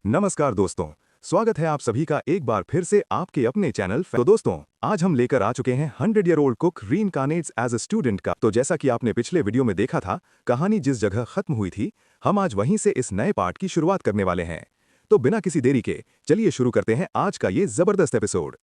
नमस्कार दोस्तों, स्वागत है आप सभी का एक बार फिर से आपके अपने चैनल। तो दोस्तों, आज हम लेकर आ चुके हैं 100-year-old cook reincarnates as a student का। तो जैसा कि आपने पिछले वीडियो में देखा था, कहानी जिस जगह खत्म हुई थी, हम आज वहीं से इस नए पार्ट की शुरुआत करने वाले हैं। तो बिना किसी देरी के चलिए शुरू करते हैं आज का ये जबरदस्त एपिसोड।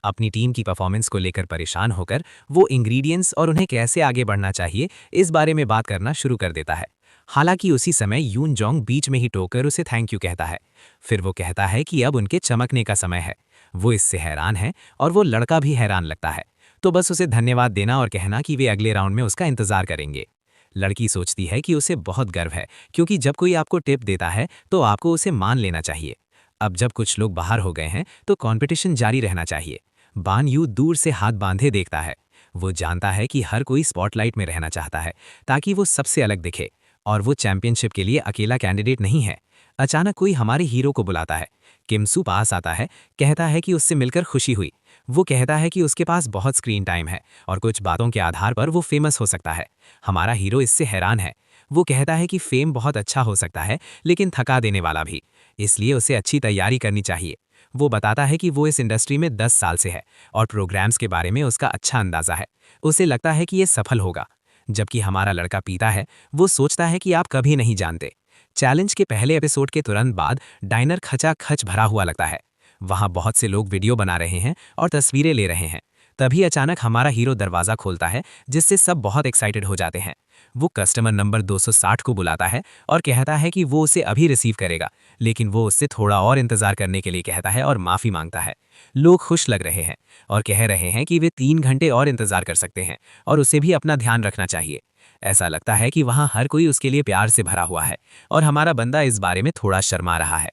अपनी टीम की परफॉर्मेंस को लेकर परेशान होकर वो इंग्रेडिएंट्स और उन्हें कैसे आगे बढ़ना चाहिए इस बारे में बात करना शुरू कर देता है। हालांकि उसी समय यून जोंग बीच में ही टोकर उसे थैंक यू कहता है। फिर वो कहता है कि अब उनके चमकने का समय है। वो इससे हैरान है और वो लड़का भी हैरान लगता है। तो बस उसे धन्यवाद देना और कहना कि वे अगले राउंड में उसका इंतजार करेंगे। लड़की सोचती है कि उसे बहुत गर्व है, क्योंकि जब कोई आपको टिप देता है तो आपको उसे मान लेना चाहिए। अब जब कुछ लोग बाहर हो गए हैं तो कंपटीशन जारी रहना चाहिए। बान यू दूर से हाथ बांधे देखता है। वो जानता है कि हर कोई स्पॉटलाइट में रहना चाहता है ताकि वो सबसे अलग दिखे, और वो चैंपियनशिप के लिए अकेला कैंडिडेट नहीं है। अचानक कोई हमारे हीरो को बुलाता है। किमसू पास आता है, कहता है कि उससे मिलकर खुशी हुई। वो कहता है कि उसके पास बहुत स्क्रीन टाइम है और कुछ बातों के आधार पर वो फेमस हो सकता है। हमारा हीरो इससे हैरान है। वो कहता है कि फेम बहुत अच्छा हो सकता है, लेकिन थका देने वाला भी, इसलिए उसे अच्छी तैयारी करनी चाहिए। वो बताता है कि वो इस इंडस्ट्री में 10 साल से है और प्रोग्राम्स के बारे में उसका अच्छा अंदाजा है। उसे लगता है कि ये सफल होगा। जबकि हमारा लड़का पीता है, वो सोचता है कि आप कभी नहीं जानते। चैलेंज के पहले एपिसोड के तुरंत बाद डाइनर खचाखच भरा हुआ लगता है। वहां बहुत से लोग वीडियो बना रहे हैं और तस्वीरें ले रहे हैं। तभी अचानक हमारा हीरो दरवाजा खोलता है, जिससे सब बहुत एक्साइटेड हो जाते हैं। वो कस्टमर नंबर 260 को बुलाता है और कहता है कि वो उसे अभी रिसीव करेगा, लेकिन वो उससे थोड़ा और इंतजार करने के लिए कहता है और माफी मांगता है। लोग खुश लग रहे हैं और कह रहे हैं कि वे 3 घंटे और इंतजार कर सकते हैं और उसे भी अपना ध्यान रखना चाहिए। ऐसा लगता है कि वहाँ हर कोई उसके लिए प्यार से भरा हुआ है और हमारा बंदा इस बारे में थोड़ा शर्मा रहा है।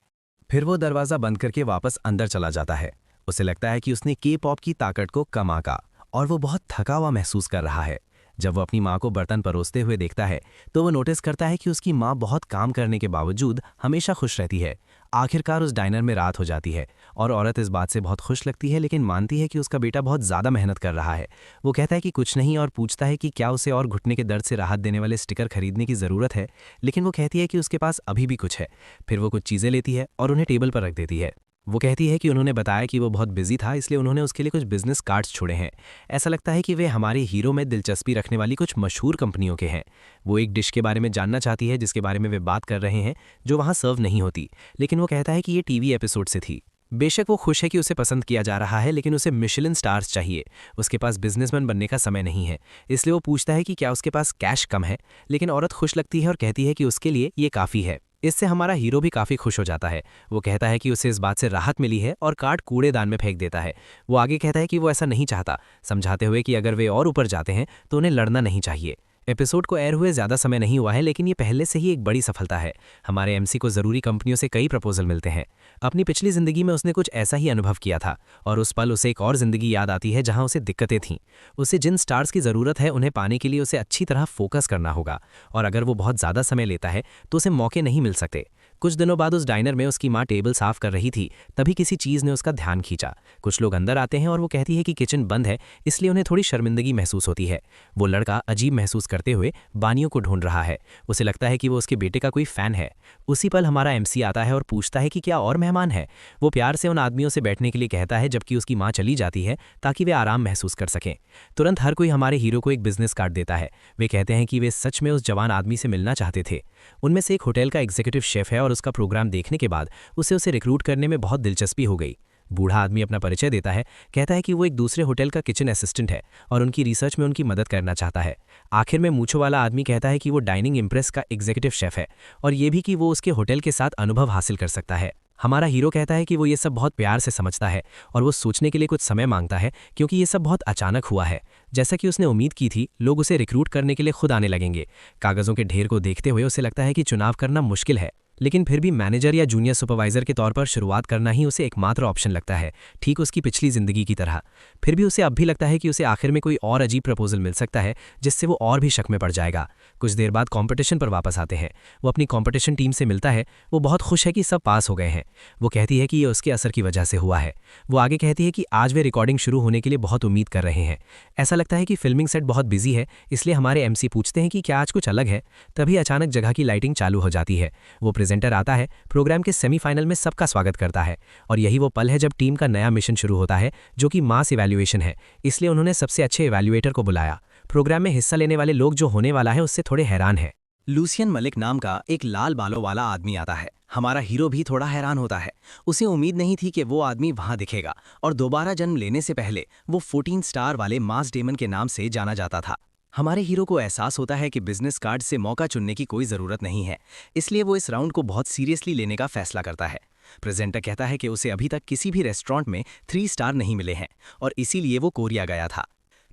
फिर वो दरवाज़ा बंद करके वापस अंदर चला जाता है। उसे लगता है कि उसने के पॉप की ताकत को कम आंका और वो बहुत थका हुआ महसूस कर रहा है। जब वो अपनी माँ को बर्तन परोसते हुए देखता है तो वो नोटिस करता है कि उसकी माँ बहुत काम करने के बावजूद हमेशा खुश रहती है। आखिरकार उस डाइनर में रात हो जाती है और औरत इस बात से बहुत खुश लगती है, लेकिन मानती है कि उसका बेटा बहुत ज़्यादा मेहनत कर रहा है। वो कहता है कि कुछ नहीं और पूछता है कि क्या उसे और घुटने के दर्द से राहत देने वाले स्टिकर खरीदने की ज़रूरत है, लेकिन वो कहती है कि उसके पास अभी भी कुछ है। फिर वो कुछ चीज़ें लेती है और उन्हें टेबल पर रख देती है। वो कहती है कि उन्होंने बताया कि वो बहुत बिजी था, इसलिए उन्होंने उसके लिए कुछ बिजनेस कार्ड्स छोड़े हैं। ऐसा लगता है कि वे हमारे हीरो में दिलचस्पी रखने वाली कुछ मशहूर कंपनियों के हैं। वो एक डिश के बारे में जानना चाहती है जिसके बारे में वे बात कर रहे हैं, जो वहाँ सर्व नहीं होती, लेकिन वो कहता है कि ये टीवी एपिसोड से थी। बेशक वो खुश है कि उसे पसंद किया जा रहा है, लेकिन उसे मिशेलिन स्टार्स चाहिए। उसके पास बिजनेसमैन बनने का समय नहीं है, इसलिए वो पूछता है कि क्या उसके पास कैश कम है, लेकिन औरत खुश लगती है और कहती है कि उसके लिए ये काफ़ी है। इससे हमारा हीरो भी काफ़ी खुश हो जाता है। वो कहता है कि उसे इस बात से राहत मिली है और कार्ड कूड़ेदान में फेंक देता है। वो आगे कहता है कि वो ऐसा नहीं चाहता, समझाते हुए कि अगर वे और ऊपर जाते हैं तो उन्हें लड़ना नहीं चाहिए। एपिसोड को एयर हुए ज़्यादा समय नहीं हुआ है, लेकिन ये पहले से ही एक बड़ी सफलता है। हमारे एमसी को ज़रूरी कंपनियों से कई प्रपोजल मिलते हैं। अपनी पिछली ज़िंदगी में उसने कुछ ऐसा ही अनुभव किया था और उस पल उसे एक और ज़िंदगी याद आती है जहां उसे दिक्कतें थीं। उसे जिन स्टार्स की ज़रूरत है उन्हें पाने के लिए उसे अच्छी तरह फोकस करना होगा, और अगर वो बहुत ज़्यादा समय लेता है तो उसे मौके नहीं मिल सकते। कुछ दिनों बाद उस डाइनर में उसकी माँ टेबल साफ कर रही थी, तभी किसी चीज़ ने उसका ध्यान खींचा। कुछ लोग अंदर आते हैं और वो कहती है कि किचन बंद है, इसलिए उन्हें थोड़ी शर्मिंदगी महसूस होती है। वो लड़का अजीब महसूस करते हुए बानियों को ढूंढ रहा है। उसे लगता है कि वो उसके बेटे का कोई फ़ैन है। उसी पल हमारा एमसी आता है और पूछता है कि क्या और मेहमान है। वो प्यार से उन आदमियों से बैठने के लिए कहता है, जबकि उसकी माँ चली जाती है ताकि वे आराम महसूस कर सकें। तुरंत हर कोई हमारे हीरो को एक बिजनेस कार्ड देता है। वे कहते हैं कि वे सच में उस जवान आदमी से मिलना चाहते थे। उनमें से एक होटल का एग्जीक्यूटिव शेफ है और उसका प्रोग्राम देखने के बाद उसे रिक्रूट करने में बहुत दिलचस्पी हो गई। बूढ़ा आदमी अपना परिचय देता है, कहता है कि वो एक दूसरे होटल का किचन असिस्टेंट है और उनकी रिसर्च में उनकी मदद करना चाहता है। आखिर में मूंछों वाला आदमी कहता है कि वो डाइनिंग इम्प्रेस का एग्जीक्यूटिव शेफ है और ये भी कि वो उसके होटल के साथ अनुभव हासिल कर सकता है। हमारा हीरो कहता है कि वो ये सब बहुत प्यार से समझता है और वो सोचने के लिए कुछ समय मांगता है, क्योंकि ये सब बहुत अचानक हुआ है। जैसा कि उसने उम्मीद की थी, लोग उसे रिक्रूट करने के लिए खुद आने लगेंगे। कागज़ों के ढेर को देखते हुए उसे लगता है कि चुनाव करना मुश्किल है, लेकिन फिर भी मैनेजर या जूनियर सुपरवाइजर के तौर पर शुरुआत करना ही उसे एकमात्र ऑप्शन लगता है, ठीक उसकी पिछली ज़िंदगी की तरह। फिर भी उसे अब भी लगता है कि उसे आखिर में कोई और अजीब प्रपोजल मिल सकता है जिससे वो और भी शक में पड़ जाएगा। कुछ देर बाद कंपटीशन पर वापस आते हैं। वो अपनी कंपटीशन टीम से मिलता है। वो बहुत खुश है कि सब पास हो गए हैं। वो कहती है कि ये उसके असर की वजह से हुआ है। वो आगे कहती है कि आज वे रिकॉर्डिंग शुरू होने के लिए बहुत उम्मीद कर रहे हैं। ऐसा लगता है कि फिल्मिंग सेट बहुत बिजी है, इसलिए हमारे एमसी पूछते हैं कि क्या आज कुछ अलग है। तभी अचानक जगह की लाइटिंग चालू हो जाती है। वो प्रेजेंटर आता है, प्रोग्राम के सेमीफाइनल में सबका स्वागत करता है। और यही वो पल है जब टीम का नया मिशन शुरू होता है, जो कि मास इवैल्यूएशन है। इसलिए उन्होंने सबसे अच्छे इवैल्यूएटर को बुलाया। प्रोग्राम में हिस्सा लेने वाले लोग जो होने वाला है उससे थोड़े हैरान हैं। लूसियन मलिक नाम का एक लाल बालों वाला आदमी आता है। हमारा हीरो भी थोड़ा हैरान होता है। उसे उम्मीद नहीं थी कि वो आदमी वहां दिखेगा, और दोबारा जन्म लेने से पहले वो 14 स्टार वाले मास डेमन के नाम से जाना जाता था। हमारे हीरो को एहसास होता है कि बिजनेस कार्ड से मौका चुनने की कोई ज़रूरत नहीं है, इसलिए वो इस राउंड को बहुत सीरियसली लेने का फैसला करता है। प्रेजेंटर कहता है कि उसे अभी तक किसी भी रेस्टोरेंट में 3 स्टार नहीं मिले हैं, और इसीलिए वो कोरिया गया था।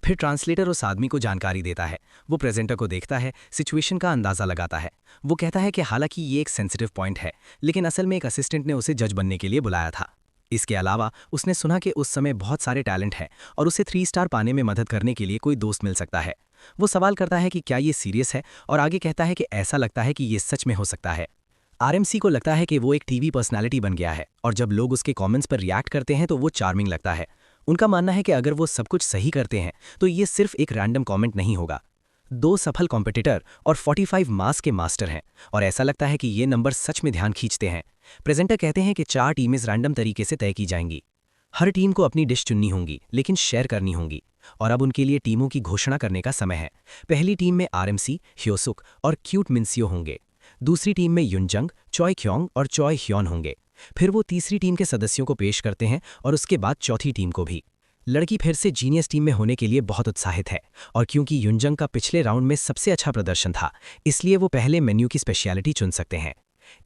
फिर ट्रांसलेटर उस आदमी को जानकारी देता है। वो प्रेजेंटर को देखता है, सिचुएशन का अंदाज़ा लगाता है। वो कहता है कि हालांकि ये एक सेंसिटिव पॉइंट है, लेकिन असल में एक असिस्टेंट ने उसे जज बनने के लिए बुलाया था। इसके अलावा उसने सुना कि उस समय बहुत सारे टैलेंट हैं और उसे 3 स्टार पाने में मदद करने के लिए कोई दोस्त मिल सकता है। वो सवाल करता है कि क्या ये सीरियस है, और आगे कहता है कि ऐसा लगता है कि ये सच में हो सकता है। आरएमसी को लगता है कि वो एक टीवी पर्सनालिटी बन गया है, और जब लोग उसके कमेंट्स पर रिएक्ट करते हैं तो वो चार्मिंग लगता है। उनका मानना है कि अगर वो सब कुछ सही करते हैं तो ये सिर्फ एक रैंडम कमेंट नहीं होगा। 2 सफल कॉम्पिटिटर और 45 मास के मास्टर हैं, और ऐसा लगता है कि ये नंबर सच में ध्यान खींचते हैं। प्रेजेंटर कहते हैं कि 4 टीमें रैंडम तरीके से तय की जाएंगी। हर टीम को अपनी डिश चुननी होंगी, लेकिन शेयर करनी होंगी। और अब उनके लिए टीमों की घोषणा करने का समय है। पहली टीम में आरएमसी, ह्योसुक और क्यूट मिन्सियो होंगे। दूसरी टीम में युनजंग, चॉय ख्योंग और चॉय ह्योन होंगे। फिर वो तीसरी टीम के सदस्यों को पेश करते हैं, और उसके बाद चौथी टीम को भी। लड़की फिर से जीनियस टीम में होने के लिए बहुत उत्साहित है, और क्योंकि युनजंग का पिछले राउंड में सबसे अच्छा प्रदर्शन था, इसलिए वो पहले मेन्यू की स्पेशलिटी चुन सकते हैं।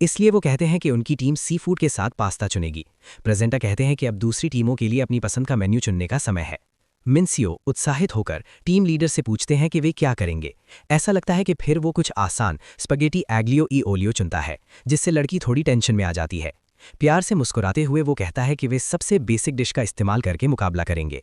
इसलिए वो कहते हैं कि उनकी टीम सी फूड के साथ पास्ता चुनेगी। प्रेजेंटर कहते हैं कि अब दूसरी टीमों के लिए अपनी पसंद का मेन्यू चुनने का समय है। मिन्सियो उत्साहित होकर टीम लीडर से पूछते हैं कि वे क्या करेंगे। ऐसा लगता है कि फिर वो कुछ आसान स्पगेटी एग्लियो ई ओलियो चुनता है, जिससे लड़की थोड़ी टेंशन में आ जाती है। प्यार से मुस्कुराते हुए वो कहता है कि वे सबसे बेसिक डिश का इस्तेमाल करके मुकाबला करेंगे।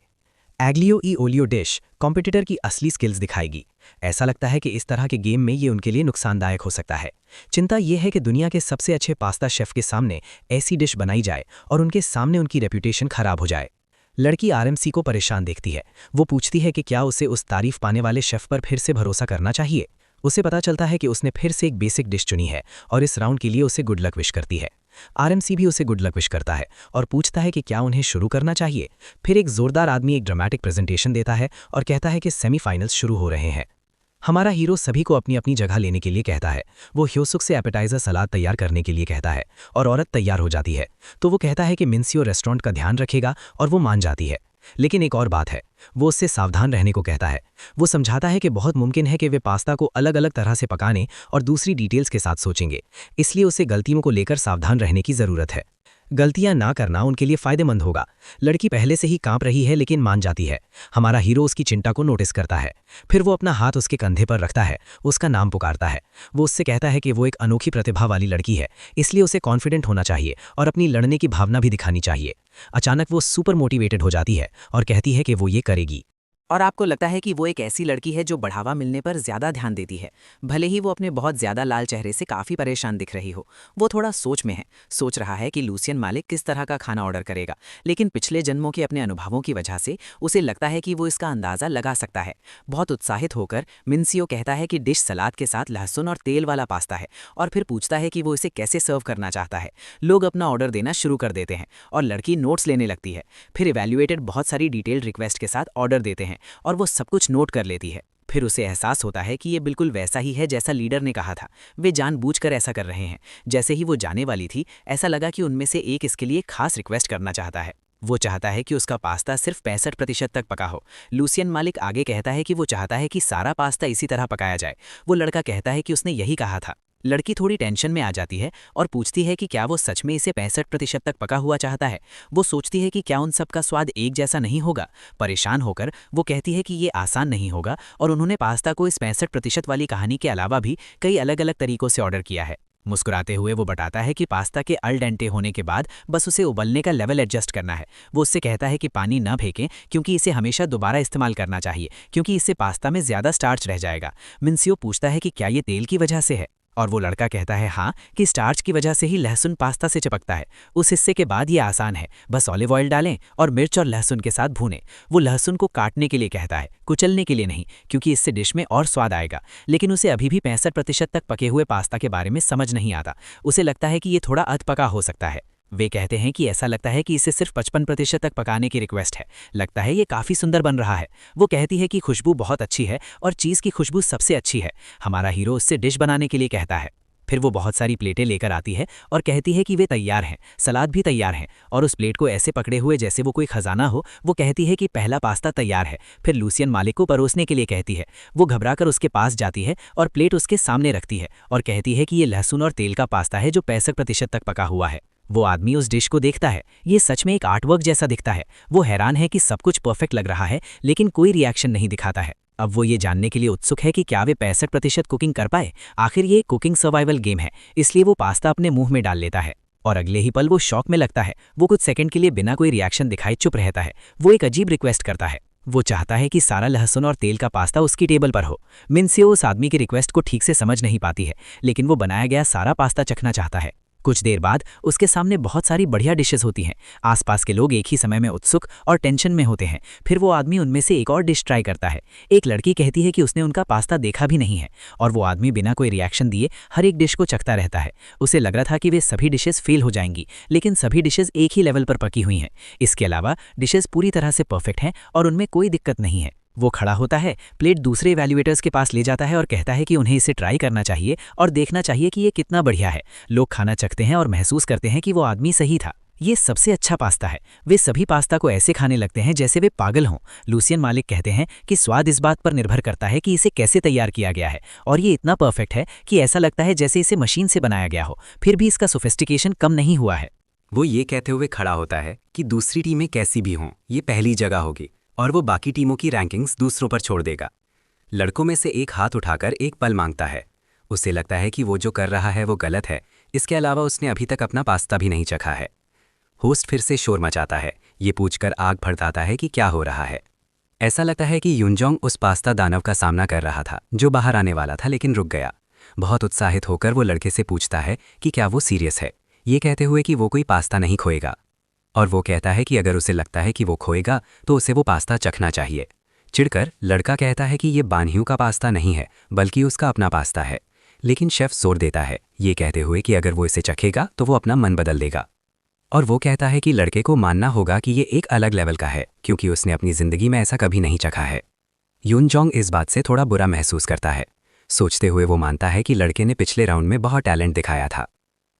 एग्लियो ई ओलियो डिश कॉम्पिटिटर की असली स्किल्स दिखाएगी। ऐसा लगता है कि इस तरह के गेम में ये उनके लिए नुकसानदायक हो सकता है। चिंता यह है कि दुनिया के सबसे अच्छे पास्ता शेफ के सामने ऐसी डिश बनाई जाए और उनके सामने उनकी रेप्यूटेशन खराब हो जाए। लड़की आरएमसी को परेशान देखती है। वो पूछती है कि क्या उसे उस तारीफ पाने वाले शेफ पर फिर से भरोसा करना चाहिए। उसे पता चलता है कि उसने फिर से एक बेसिक डिश चुनी है, और इस राउंड के लिए उसे गुड लक विश करती है। आरएमसी भी उसे गुड लक विश करता है और पूछता है कि क्या उन्हें शुरू करना चाहिए। फिर एक जोरदार आदमी एक ड्रामेटिक प्रेजेंटेशन देता है और कहता है कि सेमीफाइनल्स शुरू हो रहे हैं। हमारा हीरो सभी को अपनी अपनी जगह लेने के लिए कहता है। वो ह्योसुक से एपेटाइजर सलाद तैयार करने के लिए कहता है, और औरत तैयार हो जाती है। तो वो कहता है कि मिन्सियो रेस्टोरेंट का ध्यान रखेगा, और वो मान जाती है। लेकिन एक और बात है, वो उससे सावधान रहने को कहता है। वो समझाता है कि बहुत मुमकिन है कि वे पास्ता को अलग अलग तरह से पकाने और दूसरी डिटेल्स के साथ सोचेंगे, इसलिए उसे गलतियों को लेकर सावधान रहने की ज़रूरत है। गलतियां ना करना उनके लिए फायदेमंद होगा। लड़की पहले से ही कांप रही है, लेकिन मान जाती है। हमारा हीरो उसकी चिंता को नोटिस करता है। फिर वो अपना हाथ उसके कंधे पर रखता है, उसका नाम पुकारता है। वो उससे कहता है कि वो एक अनोखी प्रतिभा वाली लड़की है, इसलिए उसे कॉन्फिडेंट होना चाहिए और अपनी लड़ने की भावना भी दिखानी चाहिए। अचानक वो सुपर मोटिवेटेड हो जाती है और कहती है कि वो ये करेगी। और आपको लगता है कि वो एक ऐसी लड़की है जो बढ़ावा मिलने पर ज़्यादा ध्यान देती है, भले ही वो अपने बहुत ज़्यादा लाल चेहरे से काफ़ी परेशान दिख रही हो। वो थोड़ा सोच में है, सोच रहा है कि लूसियन मालिक किस तरह का खाना ऑर्डर करेगा, लेकिन पिछले जन्मों के अपने अनुभवों की वजह से उसे लगता है कि वो इसका अंदाज़ा लगा सकता है। बहुत उत्साहित होकर मिन्सियो कहता है कि डिश सलाद के साथ लहसुन और तेल वाला पास्ता है, और फिर पूछता है कि वो इसे कैसे सर्व करना चाहता है। लोग अपना ऑर्डर देना शुरू कर देते हैं और लड़की नोट्स लेने लगती है। फिर इवैल्यूएटेड बहुत सारी डिटेल्ड रिक्वेस्ट के साथ ऑर्डर देते हैं और वो सब कुछ नोट कर लेती है। फिर उसे एहसास होता है कि ये बिल्कुल वैसा ही है जैसा लीडर ने कहा था। वे जानबूझकर ऐसा कर रहे हैं। जैसे ही वो जाने वाली थी, ऐसा लगा कि उनमें से एक इसके लिए खास रिक्वेस्ट करना चाहता है। वो चाहता है कि उसका पास्ता सिर्फ 65% तक पका हो। लूसियन मालिक आगे कहता है कि वो चाहता है कि सारा पास्ता इसी तरह पकाया जाए। वो लड़का कहता है कि उसने यही कहा था। लड़की थोड़ी टेंशन में आ जाती है और पूछती है कि क्या वो सच में इसे 65% तक पका हुआ चाहता है। वो सोचती है कि क्या उन सब का स्वाद एक जैसा नहीं होगा। परेशान होकर वो कहती है कि ये आसान नहीं होगा, और उन्होंने पास्ता को इस 65% वाली कहानी के अलावा भी कई अलग अलग तरीकों से ऑर्डर किया है। मुस्कुराते हुए वो बताता है कि पास्ता के अल डेंटे होने के बाद बस उसे उबलने का लेवल एडजस्ट करना है। वो उससे कहता है कि पानी न फेंकें, क्योंकि इसे हमेशा दोबारा इस्तेमाल करना चाहिए, क्योंकि इससे पास्ता में ज़्यादा स्टार्च रह जाएगा। मिन्सियो पूछता है कि क्या ये तेल की वजह से है। और वो लड़का कहता है हाँ कि स्टार्च की वजह से ही लहसुन पास्ता से चिपकता है। उस हिस्से के बाद ये आसान है, बस ऑलिव ऑयल डालें और मिर्च और लहसुन के साथ भूनें। वो लहसुन को काटने के लिए कहता है, कुचलने के लिए नहीं, क्योंकि इससे डिश में और स्वाद आएगा। लेकिन उसे अभी भी 65% तक पके हुए पास्ता के बारे में समझ नहीं आता। उसे लगता है कि ये थोड़ा अधपका हो सकता है। वे कहते हैं कि ऐसा लगता है कि इसे सिर्फ 55% तक पकाने की रिक्वेस्ट है। लगता है ये काफ़ी सुंदर बन रहा है। वो कहती है कि खुशबू बहुत अच्छी है और चीज़ की खुशबू सबसे अच्छी है। हमारा हीरो उससे डिश बनाने के लिए कहता है। फिर वो बहुत सारी प्लेटें लेकर आती है और कहती है कि वे तैयार हैं, सलाद भी तैयार हैं, और उस प्लेट को ऐसे पकड़े हुए जैसे वो कोई खजाना हो। वो कहती है कि पहला पास्ता तैयार है। फिर लूसियन मालिक को परोसने के लिए कहती है। वो घबराकर उसके पास जाती है और प्लेट उसके सामने रखती है और कहती है कि ये लहसुन और तेल का पास्ता है जो 65% तक पका हुआ है। वो आदमी उस डिश को देखता है। ये सच में एक आर्टवर्क जैसा दिखता है। वो हैरान है कि सब कुछ परफेक्ट लग रहा है, लेकिन कोई रिएक्शन नहीं दिखाता है। अब वो ये जानने के लिए उत्सुक है कि क्या वे 65% कुकिंग कर पाए। आखिर ये कुकिंग सर्वाइवल गेम है, इसलिए वो पास्ता अपने मुंह में डाल लेता है और अगले ही पल वो शॉक में लगता है। वो कुछ सेकंड के लिए बिना कोई रिएक्शन दिखाए चुप रहता है। वो एक अजीब रिक्वेस्ट करता है। वो चाहता है कि सारा लहसुन और तेल का पास्ता उसकी टेबल पर हो। मिन्सियो उस आदमी की रिक्वेस्ट को ठीक से समझ नहीं पाती है, लेकिन वो बनाया गया सारा पास्ता चखना चाहता है। कुछ देर बाद उसके सामने बहुत सारी बढ़िया डिशेस होती हैं। आसपास के लोग एक ही समय में उत्सुक और टेंशन में होते हैं। फिर वो आदमी उनमें से एक और डिश ट्राई करता है। एक लड़की कहती है कि उसने उनका पास्ता देखा भी नहीं है, और वो आदमी बिना कोई रिएक्शन दिए हर एक डिश को चखता रहता है। उसे लग रहा था कि वे सभी डिशेस फेल हो जाएंगी, लेकिन सभी डिशेस एक ही लेवल पर पकी हुई हैं। इसके अलावा डिशेस पूरी तरह से परफेक्ट हैं और उनमें कोई दिक्कत नहीं है। वो खड़ा होता है, प्लेट दूसरे इवैल्यूएटर्स के पास ले जाता है और कहता है कि उन्हें इसे ट्राई करना चाहिए और देखना चाहिए कि ये कितना बढ़िया है। लोग खाना चखते हैं और महसूस करते हैं कि वो आदमी सही था। ये सबसे अच्छा पास्ता है। वे सभी पास्ता को ऐसे खाने लगते हैं जैसे वे पागल हों। लूसियन मालिक कहते हैं कि स्वाद इस बात पर निर्भर करता है कि इसे कैसे तैयार किया गया है, और ये इतना परफेक्ट है कि ऐसा लगता है जैसे इसे मशीन से बनाया गया हो। फिर भी इसका सोफिस्टिकेशन कम नहीं हुआ है। वो ये कहते हुए खड़ा होता है कि दूसरी टीमें कैसी भी हों, ये पहली जगह होगी और वो बाकी टीमों की रैंकिंग्स दूसरों पर छोड़ देगा। लड़कों में से एक हाथ उठाकर एक पल मांगता है। उसे लगता है कि वो जो कर रहा है वो गलत है। इसके अलावा उसने अभी तक अपना पास्ता भी नहीं चखा है। होस्ट फिर से शोर मचाता है, ये पूछकर आग भड़काता है कि क्या हो रहा है। ऐसा लगता है कि यूनजोंग उस पास्ता दानव का सामना कर रहा था जो बाहर आने वाला था लेकिन रुक गया। बहुत उत्साहित होकर वो लड़के से पूछता है कि क्या वो सीरियस है, ये कहते हुए कि वो कोई पास्ता नहीं खोएगा। और वो कहता है कि अगर उसे लगता है कि वो खोएगा तो उसे वो पास्ता चखना चाहिए। चिढ़कर लड़का कहता है कि ये बानहियों का पास्ता नहीं है बल्कि उसका अपना पास्ता है, लेकिन शेफ जोर देता है, ये कहते हुए कि अगर वो इसे चखेगा तो वो अपना मन बदल देगा। और वो कहता है कि लड़के को मानना होगा कि ये एक अलग लेवल का है, क्योंकि उसने अपनी ज़िंदगी में ऐसा कभी नहीं चखा है। यूनजोंग इस बात से थोड़ा बुरा महसूस करता है। सोचते हुए वो मानता है कि लड़के ने पिछले राउंड में बहुत टैलेंट दिखाया था,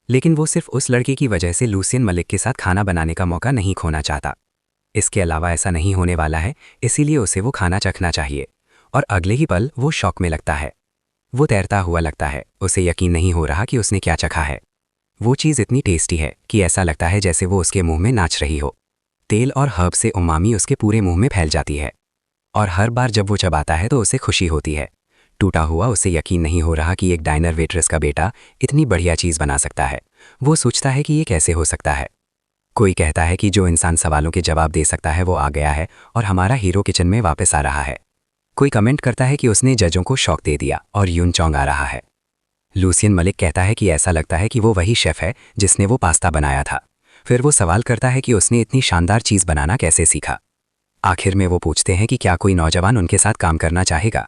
लेकिन वो सिर्फ उस लड़के की वजह से लूसियन मलिक के साथ खाना बनाने का मौका नहीं खोना चाहता। इसके अलावा ऐसा नहीं होने वाला है, इसीलिए उसे वो खाना चखना चाहिए। और अगले ही पल वो शॉक में लगता है। वो तैरता हुआ लगता है। उसे यकीन नहीं हो रहा कि उसने क्या चखा है। वो चीज़ इतनी टेस्टी है कि ऐसा लगता है जैसे वो उसके मुंह में नाच रही हो। तेल और हर्ब से उमामी उसके पूरे मुंह में फैल जाती है, और हर बार जब वो चबाता है तो उसे खुशी होती है। टूटा हुआ उसे यकीन नहीं हो रहा कि एक डाइनर वेट्रेस का बेटा इतनी बढ़िया चीज़ बना सकता है। वो सोचता है कि ये कैसे हो सकता है। कोई कहता है कि जो इंसान सवालों के जवाब दे सकता है वो आ गया है और हमारा हीरो किचन में वापस आ रहा है। कोई कमेंट करता है कि उसने जजों को शॉक दे दिया और यूनचोंग आ रहा है। लूसियन मलिक कहता है कि ऐसा लगता है कि वो वही शेफ है जिसने वो पास्ता बनाया था। फिर वो सवाल करता है कि उसने इतनी शानदार चीज़ बनाना कैसे सीखा। आखिर में वो पूछते हैं कि क्या कोई नौजवान उनके साथ काम करना चाहेगा।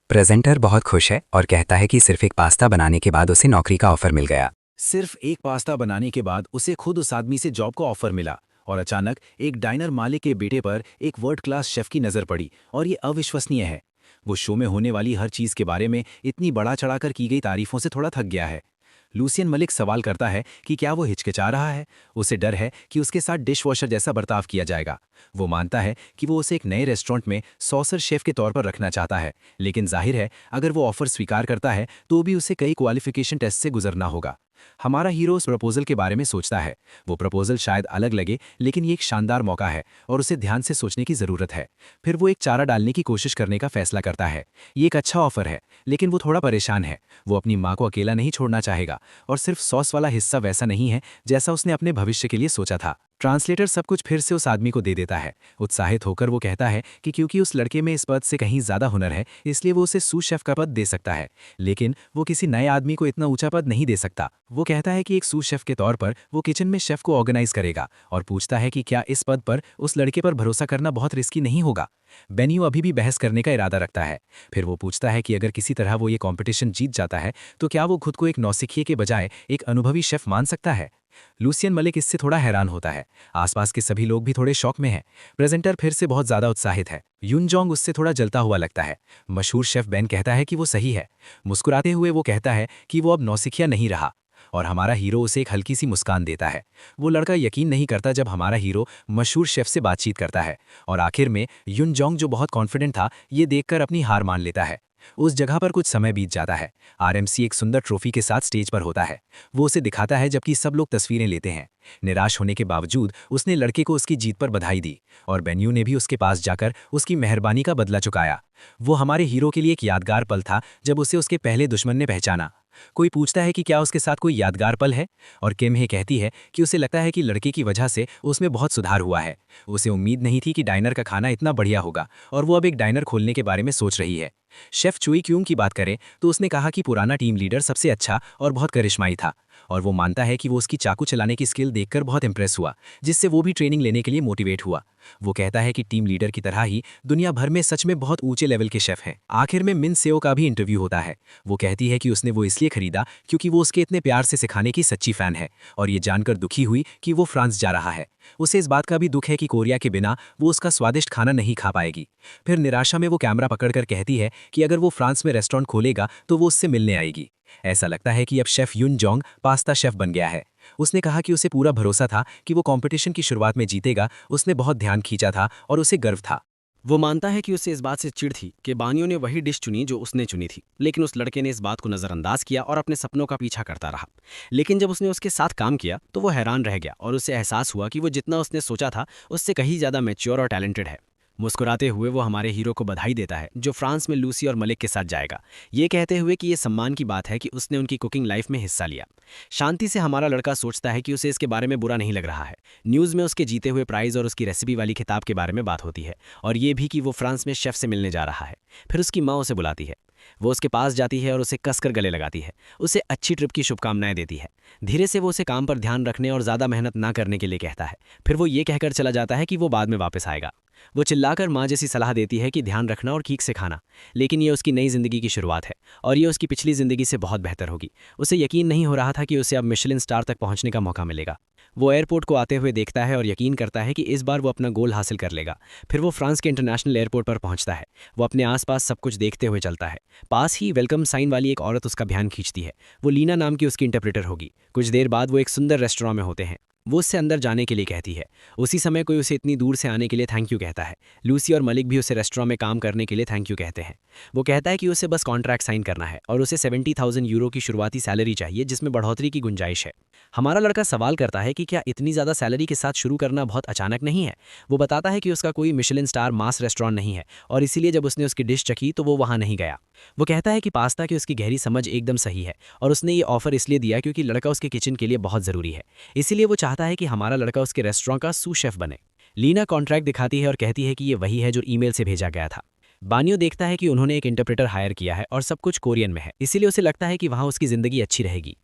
प्रेजेंटर बहुत खुश है और कहता है कि सिर्फ एक पास्ता बनाने के बाद उसे नौकरी का ऑफर मिल गया। सिर्फ एक पास्ता बनाने के बाद उसे खुद उस आदमी से जॉब का ऑफर मिला, और अचानक एक डाइनर मालिक के बेटे पर एक वर्ल्ड क्लास शेफ की नज़र पड़ी, और ये अविश्वसनीय है। वो शो में होने वाली हर चीज़ के बारे में इतनी बढ़ा चढ़ाकर की गई तारीफों से थोड़ा थक गया है। लूसियन मलिक सवाल करता है कि क्या वो हिचकिचा रहा है। उसे डर है कि उसके साथ डिश वॉशर जैसा बर्ताव किया जाएगा। वो मानता है कि वो उसे एक नए रेस्टोरेंट में सॉसर शेफ के तौर पर रखना चाहता है, लेकिन जाहिर है अगर वो ऑफर स्वीकार करता है तो भी उसे कई क्वालिफिकेशन टेस्ट से गुजरना होगा। हमारा हीरो उस प्रपोजल के बारे में सोचता है। वो प्रपोजल शायद अलग लगे, लेकिन ये एक शानदार मौका है और उसे ध्यान से सोचने की ज़रूरत है। फिर वो एक चारा डालने की कोशिश करने का फैसला करता है। ये एक अच्छा ऑफर है, लेकिन वो थोड़ा परेशान है। वो अपनी माँ को अकेला नहीं छोड़ना चाहेगा, और सिर्फ सॉस वाला हिस्सा वैसा नहीं है जैसा उसने अपने भविष्य के लिए सोचा था। ट्रांसलेटर सब कुछ फिर से उस आदमी को दे देता है। उत्साहित होकर वो कहता है कि क्योंकि उस लड़के में इस पद से कहीं ज़्यादा हुनर है, इसलिए वो उसे सूस शेफ का पद दे सकता है। लेकिन वो किसी नए आदमी को इतना ऊंचा पद नहीं दे सकता। वो कहता है कि एक सूस शेफ के तौर पर वो किचन में शेफ को ऑर्गेनाइज करेगा और पूछता है कि क्या इस पद पर उस लड़के पर भरोसा करना बहुत रिस्की नहीं होगा। बेन्यू अभी भी बहस करने का इरादा रखता है। फिर वो पूछता है कि अगर किसी तरह वो ये कॉम्पिटिशन जीत जाता है तो क्या वो खुद को एक नौसिखिए के बजाय एक अनुभवी शेफ मान सकता है। लूसियन मलिक इससे थोड़ा हैरान होता है। आसपास के सभी लोग भी थोड़े शौक में हैं। प्रेजेंटर फिर से बहुत ज्यादा उत्साहित है। यून जोंग उससे थोड़ा जलता हुआ लगता है। मशहूर शेफ बेन कहता है कि वो सही है। मुस्कुराते हुए वो कहता है कि वो अब नौसिखिया नहीं रहा और हमारा हीरो उसे एक हल्की सी मुस्कान देता है। वो लड़का यकीन नहीं करता जब हमारा हीरो मशहूर शेफ से बातचीत करता है और आखिर में यून जोंग जो बहुत कॉन्फिडेंट था ये देखकर अपनी हार मान लेता है। उस जगह पर कुछ समय बीत जाता है। आरएमसी एक सुंदर ट्रॉफी के साथ स्टेज पर होता है। वो उसे दिखाता है जबकि सब लोग तस्वीरें लेते हैं। निराश होने के बावजूद उसने लड़के को उसकी जीत पर बधाई दी और बेन्यू ने भी उसके पास जाकर उसकी मेहरबानी का बदला चुकाया। वो हमारे हीरो के लिए एक यादगार पल था जब उसे उसके पहले दुश्मन ने पहचाना। कोई पूछता है कि क्या उसके साथ कोई यादगार पल है और किम हे कहती है कि उसे लगता है कि लड़के की वजह से उसमें बहुत सुधार हुआ है। उसे उम्मीद नहीं थी कि डाइनर का खाना इतना बढ़िया होगा और वो अब एक डाइनर खोलने के बारे में सोच रही है। शेफ चुई क्यूंग की बात करें तो उसने कहा कि पुराना टीम लीडर सबसे अच्छा और बहुत करिश्माई था और वो मानता है कि वो उसकी चाकू चलाने की स्किल देखकर बहुत इंप्रेस हुआ, जिससे वो भी ट्रेनिंग लेने के लिए मोटिवेट हुआ। वो कहता है कि टीम लीडर की तरह ही दुनिया भर में सच में बहुत ऊंचे लेवल के शेफ हैं। आखिर में मिन सेओ का भी इंटरव्यू होता है। वो कहती है कि उसने वो इसलिए खरीदा क्योंकि वो उसके इतने प्यार से सिखाने की सच्ची फैन है और ये जानकर दुखी हुई कि वो फ्रांस जा रहा है। उसे इस बात का भी दुख है कि कोरिया के बिना वो उसका स्वादिष्ट खाना नहीं खा पाएगी। फिर निराशा में वो कैमरा पकड़कर कहती है कि अगर वो फ्रांस में रेस्टोरेंट खोलेगा तो वो उससे मिलने आएगी। ऐसा लगता है कि अब शेफ यून जोंग पास्ता शेफ बन गया है। उसने कहा कि उसे पूरा भरोसा था कि वो कंपटीशन की शुरुआत में जीतेगा। उसने बहुत ध्यान खींचा था और उसे गर्व था। वो मानता है कि उसे इस बात से चिढ़ थी कि बानियों ने वही डिश चुनी जो उसने चुनी थी, लेकिन उस लड़के ने इस बात को नज़रअंदाज किया और अपने सपनों का पीछा करता रहा। लेकिन जब उसने उसके साथ काम किया तो वो हैरान रह गया और उसे एहसास हुआ कि वो जितना उसने सोचा था उससे कहीं ज़्यादा मैच्योर और टैलेंटेड है। मुस्कुराते हुए वो हमारे हीरो को बधाई देता है जो फ्रांस में लूसी और मलिक के साथ जाएगा, ये कहते हुए कि ये सम्मान की बात है कि उसने उनकी कुकिंग लाइफ में हिस्सा लिया। शांति से हमारा लड़का सोचता है कि उसे इसके बारे में बुरा नहीं लग रहा है। न्यूज़ में उसके जीते हुए प्राइज़ और उसकी रेसिपी वाली किताब के बारे में बात होती है और ये भी कि वो फ्रांस में शेफ से मिलने जा रहा है। फिर उसकी माँ उसे बुलाती है। वो उसके पास जाती है और उसे कसकर गले लगाती है। उसे अच्छी ट्रिप की शुभकामनाएं देती है। धीरे से वो उसे काम पर ध्यान रखने और ज़्यादा मेहनत ना करने के लिए कहता है। फिर वो ये कहकर चला जाता है कि वो बाद में वापस आएगा। वो चिल्लाकर माँ जैसी सलाह देती है कि ध्यान रखना और ठीक से खाना, लेकिन ये उसकी नई ज़िंदगी की शुरुआत है और ये उसकी पिछली ज़िंदगी से बहुत बेहतर होगी। उसे यकीन नहीं हो रहा था कि उसे अब मिशेलिन स्टार तक पहुंचने का मौका मिलेगा। वो एयरपोर्ट को आते हुए देखता है और यकीन करता है कि इस बार वो अपना गोल हासिल कर लेगा। फिर वो फ्रांस के इंटरनेशनल एयरपोर्ट पर पहुंचता है। वो अपने आसपास सब कुछ देखते हुए चलता है। पास ही वेलकम साइन वाली एक औरत उसका ध्यान खींचती है। वो लीना नाम की उसकी इंटरप्रेटर होगी। कुछ देर बाद वो एक सुंदर रेस्टोरेंट में होते हैं। वो उससे अंदर जाने के लिए कहती है। उसी समय कोई उसे इतनी दूर से आने के लिए थैंक यू कहता है। लूसी और मलिक भी उसे रेस्टोरेंट में काम करने के लिए थैंक यू कहते हैं। वो कहता है कि उसे बस कॉन्ट्रैक्ट साइन करना है और उसे 70,000 यूरो की शुरुआती सैलरी चाहिए जिसमें बढ़ोतरी की गुंजाइश है। हमारा लड़का सवाल करता है कि क्या इतनी ज़्यादा सैलरी के साथ शुरू करना बहुत अचानक नहीं है। वो बताता है कि उसका कोई मिशेलिन स्टार मास रेस्टोरेंट नहीं है और इसीलिए जब उसने उसकी डिश चखी तो वो वहाँ नहीं गया। वो कहता है कि पास्ता की उसकी गहरी समझ एकदम सही है और उसने ये ऑफर इसलिए दिया क्योंकि लड़का उसके किचन के लिए बहुत ज़रूरी है। इसीलिए वो चाहता है कि हमारा लड़का उसके रेस्टोरेंट का सू शेफ बने। लीना कॉन्ट्रैक्ट दिखाती है और कहती है कि ये वही है जो ईमेल से भेजा गया था। बानियो देखता है कि उन्होंने एक इंटरप्रेटर हायर किया है और सब कुछ कोरियन में है, इसीलिए उसे लगता है कि वहाँ उसकी ज़िंदगी अच्छी रहेगी।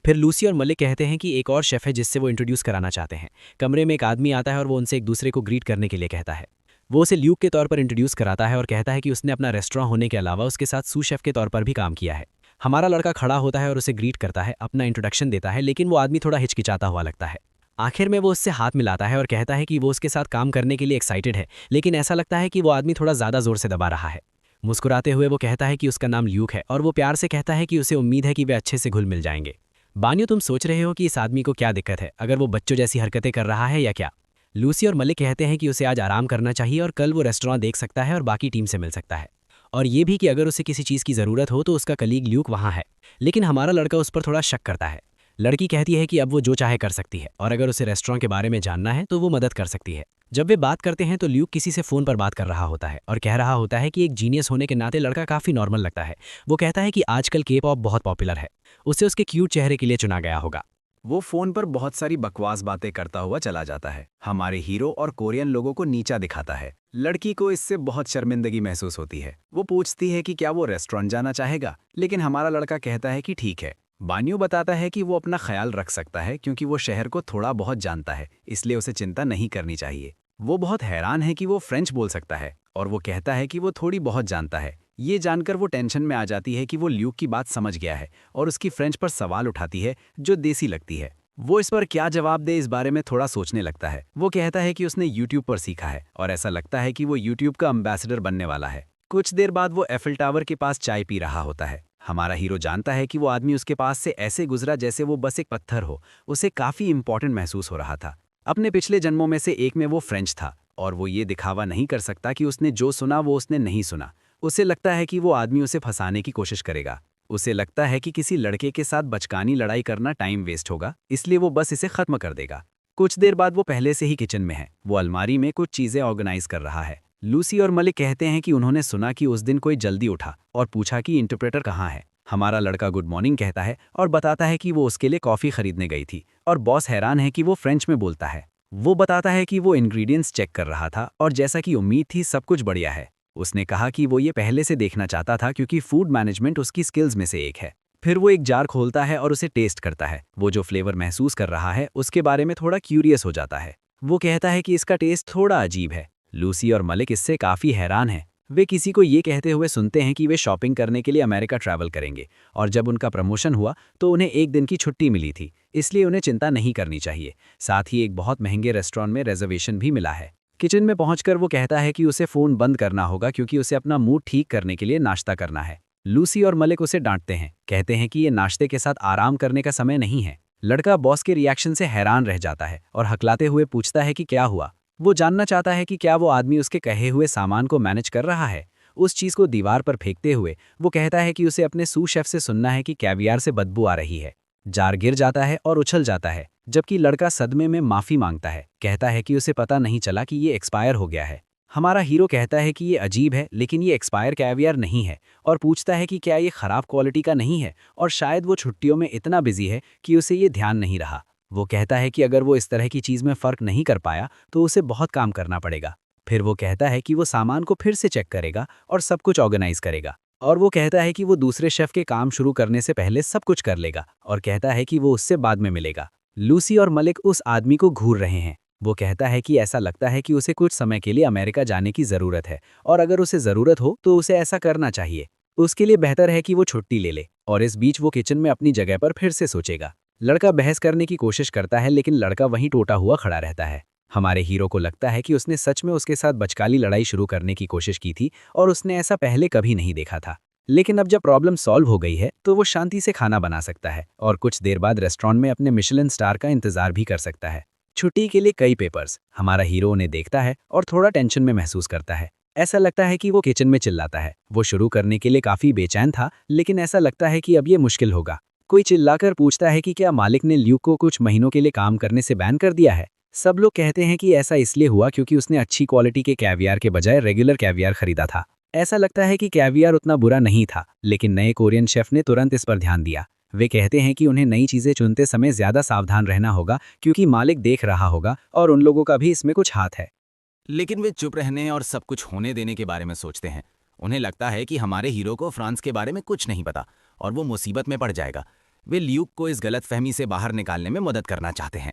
फिर लूसी और मलिक कहते हैं कि एक और शेफ है जिससे वो इंट्रोड्यूस कराना चाहते हैं। कमरे में एक आदमी आता है और वो उनसे एक दूसरे को ग्रीट करने के लिए कहता है। वो उसे ल्यूक के तौर पर इंट्रोड्यूस कराता है और कहता है कि उसने अपना रेस्टोरेंट होने के अलावा उसके साथ सू शेफ के तौर पर भी काम किया है। हमारा लड़का खड़ा होता है और उसे ग्रीट करता है, अपना इंट्रोडक्शन देता है, लेकिन वो आदमी थोड़ा हिचकिचाता हुआ लगता है। आखिर में वो उससे हाथ मिलाता है और कहता है कि वो उसके साथ काम करने के लिए एक्साइटेड है, लेकिन ऐसा लगता है कि वो आदमी थोड़ा ज़्यादा जोर से दबा रहा है। मुस्कुराते हुए वो कहता है कि उसका नाम ल्यूक है और वो प्यार से कहता है कि उसे उम्मीद है कि वे अच्छे से घुल मिल जाएंगे। बानियो, तुम सोच रहे हो कि इस आदमी को क्या दिक्कत है, अगर वो बच्चों जैसी हरकतें कर रहा है या क्या? लूसी और मलिक कहते हैं कि उसे आज आराम करना चाहिए और कल वो रेस्टोरेंट देख सकता है और बाकी टीम से मिल सकता है, और ये भी कि अगर उसे किसी चीज़ की ज़रूरत हो तो उसका कलीग ल्यूक वहाँ है। लेकिन हमारा लड़का उस पर थोड़ा शक करता है। लड़की कहती है कि अब वो जो चाहे कर सकती है और अगर उसे रेस्टोरेंट के बारे में जानना है तो वो मदद कर सकती है। जब वे बात करते हैं तो ल्यूक किसी से फ़ोन पर बात कर रहा होता है और कह रहा होता है कि एक जीनियस होने के नाते लड़का काफ़ी नॉर्मल लगता है। वो कहता है कि आजकल के पॉप बहुत पॉपुलर है, उसे उसके क्यूट चेहरे के लिए चुना गया होगा। वो फोन पर बहुत सारी बकवास बातें करता हुआ चला जाता है। हमारे हीरो और कोरियन लोगों को नीचा दिखाता है। लड़की को इससे बहुत शर्मिंदगी महसूस होती है। वो पूछती है कि क्या वो रेस्टोरेंट जाना चाहेगा, लेकिन हमारा लड़का कहता है कि ठीक है। बानियो बताता है कि वो अपना ख्याल रख सकता है क्योंकि वो शहर को थोड़ा बहुत जानता है, इसलिए उसे चिंता नहीं करनी चाहिए। वो बहुत हैरान है कि वो फ्रेंच बोल सकता है और वो कहता है कि वो थोड़ी बहुत जानता है। ये जानकर वो टेंशन में आ जाती है कि वो ल्यूक की बात समझ गया है और उसकी फ्रेंच पर सवाल उठाती है जो देसी लगती है। वो इस पर क्या जवाब दे इस बारे में थोड़ा सोचने लगता है। वो कहता है कि उसने यूट्यूब पर सीखा है और ऐसा लगता है कि वो यूट्यूब का एम्बेसडर बनने वाला है। कुछ देर बाद वो एफिल टावर के पास चाय पी रहा होता है। हमारा हीरो जानता है कि वो आदमी उसके पास से ऐसे गुजरा जैसे वो बस एक पत्थर हो। उसे काफी इंपॉर्टेंट महसूस हो रहा था। अपने पिछले जन्मों में से एक में वो फ्रेंच था और वो ये दिखावा नहीं कर सकता कि उसने जो सुना वो उसने नहीं सुना। उसे लगता है कि वो आदमी उसे फंसाने की कोशिश करेगा। उसे लगता है कि किसी लड़के के साथ बचकानी लड़ाई करना टाइम वेस्ट होगा, इसलिए वो बस इसे खत्म कर देगा। कुछ देर बाद वो पहले से ही किचन में है। वो अलमारी में कुछ चीजें ऑर्गेनाइज कर रहा है। लूसी और मलिक कहते हैं कि उन्होंने सुना कि उस दिन कोई जल्दी उठा और पूछा कि इंटरप्रेटर कहाँ है। हमारा लड़का गुड मॉर्निंग कहता है और बताता है कि वो उसके लिए कॉफी खरीदने गई थी और बॉस हैरान है कि वो फ्रेंच में बोलता है। वो बताता है कि वो इंग्रेडिएंट्स चेक कर रहा था और जैसा कि उम्मीद थी सब कुछ बढ़िया है। उसने कहा कि वो ये पहले से देखना चाहता था क्योंकि फूड मैनेजमेंट उसकी स्किल्स में से एक है। फिर वो एक जार खोलता है और उसे टेस्ट करता है। वो जो फ्लेवर महसूस कर रहा है उसके बारे में थोड़ा क्यूरियस हो जाता है। वो कहता है कि इसका टेस्ट थोड़ा अजीब है। लूसी और मलिक इससे काफ़ी हैरान हैं। वे किसी को ये कहते हुए सुनते हैं कि वे शॉपिंग करने के लिए अमेरिका ट्रैवल करेंगे और जब उनका प्रमोशन हुआ तो उन्हें एक दिन की छुट्टी मिली थी, इसलिए उन्हें चिंता नहीं करनी चाहिए। साथ ही एक बहुत महंगे रेस्टोरेंट में रिजर्वेशन भी मिला है। किचन में पहुंचकर वो कहता है कि उसे फ़ोन बंद करना होगा क्योंकि उसे अपना मूड ठीक करने के लिए नाश्ता करना है। लूसी और मलिक उसे डांटते हैं, कहते हैं कि ये नाश्ते के साथ आराम करने का समय नहीं है। लड़का बॉस के रिएक्शन से हैरान रह जाता है और हकलाते हुए पूछता है कि क्या हुआ। वो जानना चाहता है कि क्या वो आदमी उसके कहे हुए सामान को मैनेज कर रहा है। उस चीज़ को दीवार पर फेंकते हुए वो कहता है कि उसे अपने सू शेफ से सुनना है कि कैवियार से बदबू आ रही है। जार गिर जाता है और उछल जाता है, जबकि लड़का सदमे में माफ़ी मांगता है, कहता है कि उसे पता नहीं चला कि ये एक्सपायर हो गया है। हमारा हीरो कहता है कि ये अजीब है लेकिन ये एक्सपायर कैवियार नहीं है और पूछता है कि क्या ये ख़राब क्वालिटी का नहीं है और शायद वो छुट्टियों में इतना बिजी है कि उसे ये ध्यान नहीं रहा। वो कहता है कि अगर वो इस तरह की चीज़ में फ़र्क नहीं कर पाया तो उसे बहुत काम करना पड़ेगा। फिर वो कहता है कि वो सामान को फिर से चेक करेगा और सब कुछ ऑर्गेनाइज करेगा और वो कहता है कि वो दूसरे शेफ के काम शुरू करने से पहले सब कुछ कर लेगा और कहता है कि वो उससे बाद में मिलेगा। लूसी और मलिक उस आदमी को घूर रहे हैं। वो कहता है कि ऐसा लगता है कि उसे कुछ समय के लिए अमेरिका जाने की ज़रूरत है और अगर उसे ज़रूरत हो तो उसे ऐसा करना चाहिए। उसके लिए बेहतर है कि वो छुट्टी ले ले और इस बीच वो किचन में अपनी जगह पर फिर से सोचेगा। लड़का बहस करने की कोशिश करता है लेकिन लड़का वहीं टूटा हुआ खड़ा रहता है। हमारे हीरो को लगता है कि उसने सच में उसके साथ बचकाली लड़ाई शुरू करने की कोशिश की थी और उसने ऐसा पहले कभी नहीं देखा था। लेकिन अब जब प्रॉब्लम सॉल्व हो गई है तो वो शांति से खाना बना सकता है और कुछ देर बाद रेस्टोरेंट में अपने मिशेलिन स्टार का इंतजार भी कर सकता है। छुट्टी के लिए कई पेपर्स। हमारा हीरो उन्हें देखता है और थोड़ा टेंशन में महसूस करता है। ऐसा लगता है कि वो किचन में चिल्लाता है। वो शुरू करने के लिए काफ़ी बेचैन था लेकिन ऐसा लगता है कि अब ये मुश्किल होगा। कोई चिल्लाकर पूछता है कि क्या मालिक ने ल्यूक को कुछ महीनों के लिए काम करने से बैन कर दिया है। सब लोग कहते हैं कि ऐसा इसलिए हुआ क्योंकि उसने अच्छी क्वालिटी के कैवियार के बजाय रेगुलर कैवियार खरीदा था। ऐसा लगता है कि कैवियार उतना बुरा नहीं था लेकिन नए कोरियन शेफ ने तुरंत इस पर ध्यान दिया। वे कहते हैं कि उन्हें नई चीज़ें चुनते समय ज़्यादा सावधान रहना होगा क्योंकि मालिक देख रहा होगा और उन लोगों का भी इसमें कुछ हाथ है। लेकिन वे चुप रहने और सब कुछ होने देने के बारे में सोचते हैं। उन्हें लगता है कि हमारे हीरो को फ्रांस के बारे में कुछ नहीं पता और वो मुसीबत में पड़ जाएगा। वे ल्यूक को इस गलतफहमी से बाहर निकालने में मदद करना चाहते हैं।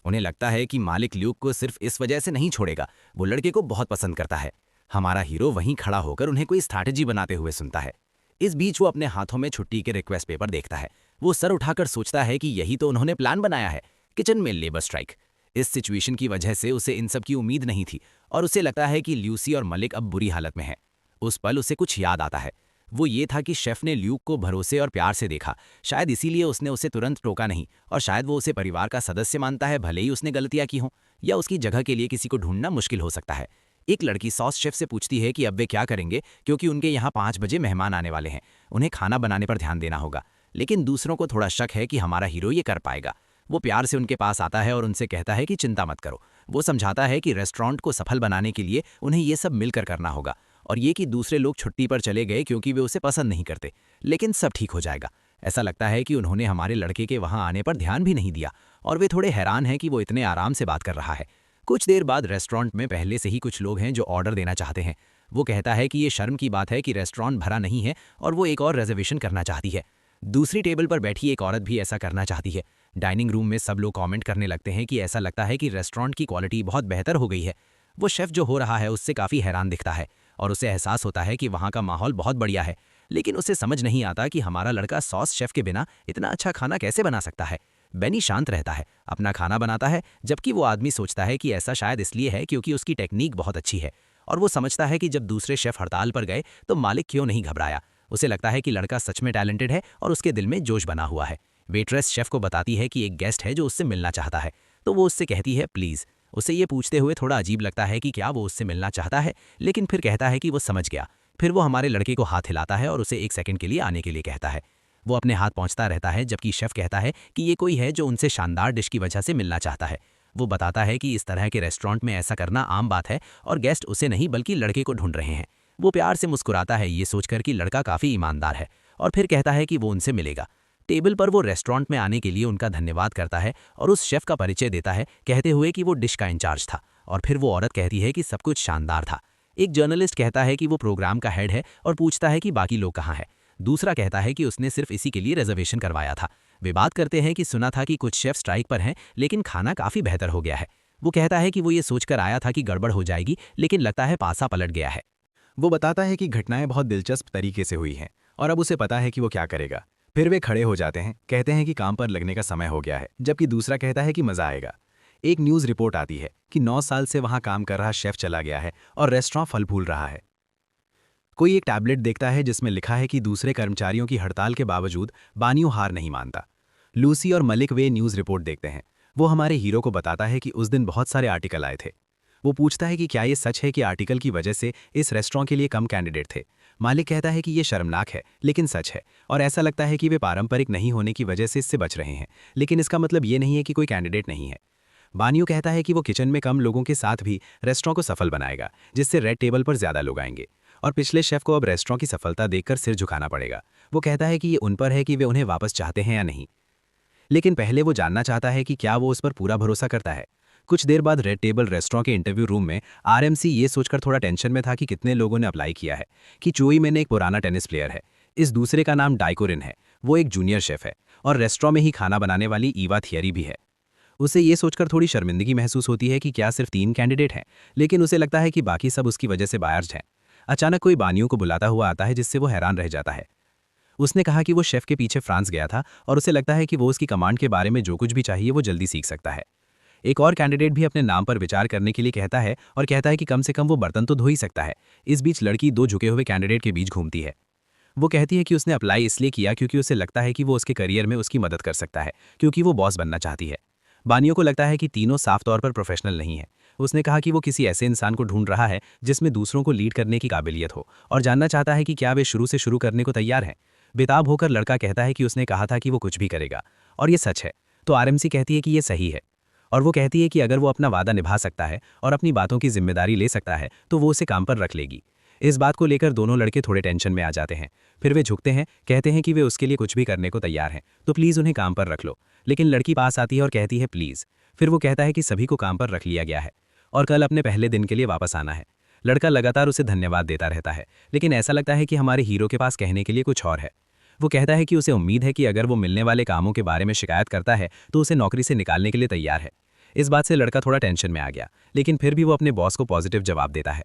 उन्हें लगता है कि मालिक ल्यूक को सिर्फ इस वजह से नहीं छोड़ेगा, वो लड़के को बहुत पसंद करता है। हमारा हीरो वहीं खड़ा होकर उन्हें कोई स्ट्रैटेजी बनाते हुए सुनता है। इस बीच वो अपने हाथों में छुट्टी के रिक्वेस्ट पेपर देखता है। वो सर उठाकर सोचता है कि यही तो उन्होंने प्लान बनाया है, किचन में लेबर स्ट्राइक। इस सिचुएशन की वजह से उसे इन सब की उम्मीद नहीं थी और उसे लगता है कि ल्यूसी और मलिक अब बुरी हालत में हैं। उस पल उसे कुछ याद आता है। वो ये था कि शेफ ने ल्यूक को भरोसे और प्यार से देखा, शायद इसीलिए उसने उसे तुरंत टोका नहीं और शायद वो उसे परिवार का सदस्य मानता है, भले ही उसने गलतियां की हों या उसकी जगह के लिए किसी को ढूंढना मुश्किल हो सकता है। एक लड़की सॉस शेफ से पूछती है कि अब वे क्या करेंगे क्योंकि उनके यहाँ 5 बजे मेहमान आने वाले हैं, उन्हें खाना बनाने पर ध्यान देना होगा। लेकिन दूसरों को थोड़ा शक है कि हमारा हीरो ये कर पाएगा। वो प्यार से उनके पास आता है और उनसे कहता है कि चिंता मत करो। वो समझाता है कि रेस्टोरेंट को सफल बनाने के लिए उन्हें ये सब मिलकर करना होगा और ये कि दूसरे लोग छुट्टी पर चले गए क्योंकि वे उसे पसंद नहीं करते, लेकिन सब ठीक हो जाएगा। ऐसा लगता है कि उन्होंने हमारे लड़के के वहां आने पर ध्यान भी नहीं दिया और वे थोड़े हैरान हैं कि वो इतने आराम से बात कर रहा है। कुछ देर बाद रेस्टोरेंट में पहले से ही कुछ लोग हैं जो ऑर्डर देना चाहते हैं। वो कहता है कि ये शर्म की बात है कि रेस्टोरेंट भरा नहीं है और वो एक और रिजर्वेशन करना चाहती है। दूसरी टेबल पर बैठी एक औरत भी ऐसा करना चाहती है। डाइनिंग रूम में सब लोग कमेंट करने लगते हैं कि ऐसा लगता है कि रेस्टोरेंट की क्वालिटी बहुत बेहतर हो गई है। वो शेफ़ जो हो रहा है उससे काफ़ी हैरान दिखता है और उसे एहसास होता है कि वहाँ का माहौल बहुत बढ़िया है, लेकिन उसे समझ नहीं आता कि हमारा लड़का सॉस शेफ़ के बिना इतना अच्छा खाना कैसे बना सकता है। बेनी शांत रहता है, अपना खाना बनाता है, जबकि वो आदमी सोचता है कि ऐसा शायद इसलिए है क्योंकि उसकी टेक्निक बहुत अच्छी है। और वो समझता है कि जब दूसरे शेफ़ हड़ताल पर गए तो मालिक क्यों नहीं घबराया। उसे लगता है कि लड़का सच में टैलेंटेड है और उसके दिल में जोश बना हुआ है। वेट्रेस शेफ़ को बताती है कि एक गेस्ट है जो उससे मिलना चाहता है, तो वो उससे कहती है प्लीज़। उसे ये पूछते हुए थोड़ा अजीब लगता है कि क्या वो उससे मिलना चाहता है, लेकिन फिर कहता है कि वो समझ गया। फिर वो हमारे लड़के को हाथ हिलाता है और उसे 1 सेकंड के लिए आने के लिए कहता है। वो अपने हाथ पहुंचता रहता है, जबकि शेफ़ कहता है कि ये कोई है जो उनसे शानदार डिश की वजह से मिलना चाहता है। वो बताता है कि इस तरह के रेस्टोरेंट में ऐसा करना आम बात है और गेस्ट उसे नहीं बल्कि लड़के को ढूंढ रहे हैं। वो प्यार से मुस्कुराता है ये सोचकर कि लड़का काफ़ी ईमानदार है और फिर कहता है कि वो उनसे मिलेगा। टेबल पर वो रेस्टोरेंट में आने के लिए उनका धन्यवाद करता है और उस शेफ़ का परिचय देता है, कहते हुए कि वो डिश का इंचार्ज था। और फिर वो औरत कहती है कि सब कुछ शानदार था। एक जर्नलिस्ट कहता है कि वो प्रोग्राम का हेड है और पूछता है कि बाकी लोग कहाँ हैं। दूसरा कहता है कि उसने सिर्फ इसी के लिए रिजर्वेशन करवाया था। वे बात करते हैं कि सुना था कि कुछ शेफ स्ट्राइक पर हैं, लेकिन खाना काफ़ी बेहतर हो गया है। वो कहता है कि वो ये सोचकर आया था कि गड़बड़ हो जाएगी, लेकिन लगता है पासा पलट गया है। वो बताता है कि घटनाएं बहुत दिलचस्प तरीके से हुई हैं और अब उसे पता है कि वो क्या करेगा। फिर वे खड़े हो जाते हैं, कहते हैं कि काम पर लगने का समय हो गया है, जबकि दूसरा कहता है कि मज़ा आएगा। एक न्यूज़ रिपोर्ट आती है कि 9 साल से वहाँ काम कर रहा शेफ चला गया है और रेस्टोरेंट फल फूल रहा है। कोई एक टैबलेट देखता है जिसमें लिखा है कि दूसरे कर्मचारियों की हड़ताल के बावजूद बानियों हार नहीं मानता। लूसी और मलिक वे न्यूज़ रिपोर्ट देखते हैं। वो हमारे हीरो को बताता है कि उस दिन बहुत सारे आर्टिकल आए थे। वो पूछता है कि क्या ये सच है कि आर्टिकल की वजह से इस रेस्टोरेंट के लिए कम कैंडिडेट थे। मालिक कहता है कि ये शर्मनाक है, लेकिन सच है और ऐसा लगता है कि वे पारंपरिक नहीं होने की वजह से इससे बच रहे हैं, लेकिन इसका मतलब ये नहीं है कि कोई कैंडिडेट नहीं है। बानियो कहता है कि वो किचन में कम लोगों के साथ भी रेस्टोरेंट को सफल बनाएगा, जिससे रेड टेबल पर ज़्यादा लोग आएंगे और पिछले शेफ को अब रेस्टोरेंट की सफलता देखकर सिर झुकाना पड़ेगा। वो कहता है कि ये उन पर है कि वे उन्हें वापस चाहते हैं या नहीं, लेकिन पहले वो जानना चाहता है कि क्या वो उस पर पूरा भरोसा करता है। कुछ देर बाद रेड टेबल रेस्टोरेंट के इंटरव्यू रूम में आरएमसी ये सोचकर थोड़ा टेंशन में था कि कितने लोगों ने अप्लाई किया है। कि चोई मैंने एक पुराना टेनिस प्लेयर है, इस दूसरे का नाम डाइकोरिन है, वो एक जूनियर शेफ है और रेस्टोरेंट में ही खाना बनाने वाली ईवा थियरी भी है। उसे ये सोचकर थोड़ी शर्मिंदगी महसूस होती है कि क्या सिर्फ 3 कैंडिडेट हैं, लेकिन उसे लगता है कि बाकी सब उसकी वजह से बायर्स हैं। अचानक कोई बानियों को बुलाता हुआ आता है, जिससे वो हैरान रह जाता है। उसने कहा कि वो शेफ के पीछे फ्रांस गया था और उसे लगता है कि वो उसकी कमांड के बारे में जो कुछ भी चाहिए वो जल्दी सीख सकता है। एक और कैंडिडेट भी अपने नाम पर विचार करने के लिए कहता है और कहता है कि कम से कम वो बर्तन तो धो ही सकता है। इस बीच लड़की 2 झुके हुए कैंडिडेट के बीच घूमती है। वो कहती है कि उसने अप्लाई इसलिए किया क्योंकि उसे लगता है कि वो उसके करियर में उसकी मदद कर सकता है, क्योंकि वो बॉस बनना चाहती है। बानियों को लगता है कि तीनों साफ तौर पर प्रोफेशनल नहीं है। उसने कहा कि वो किसी ऐसे इंसान को ढूंढ रहा है जिसमें दूसरों को लीड करने की काबिलियत हो और जानना चाहता है कि क्या वे शुरू से शुरू करने को तैयार हैं। बेताब होकर लड़का कहता है कि उसने कहा था कि वो कुछ भी करेगा और ये सच है। तो आरएमसी कहती है कि ये सही है और वो कहती है कि अगर वो अपना वादा निभा सकता है और अपनी बातों की जिम्मेदारी ले सकता है तो वो उसे काम पर रख लेगी। इस बात को लेकर दोनों लड़के थोड़े टेंशन में आ जाते हैं। फिर वे झुकते हैं, कहते हैं कि वे उसके लिए कुछ भी करने को तैयार हैं, तो प्लीज़ उन्हें काम पर रख लो। लेकिन लड़की पास आती है और कहती है प्लीज़। फिर वो कहता है कि सभी को काम पर रख लिया गया है और कल अपने पहले दिन के लिए वापस आना है। लड़का लगातार उसे धन्यवाद देता रहता है, लेकिन ऐसा लगता है कि हमारे हीरो के पास कहने के लिए कुछ और है। वो कहता है कि उसे उम्मीद है कि अगर वो मिलने वाले कामों के बारे में शिकायत करता है तो उसे नौकरी से निकालने के लिए तैयार है। इस बात से लड़का थोड़ा टेंशन में आ गया, लेकिन फिर भी वो अपने बॉस को पॉजिटिव जवाब देता है।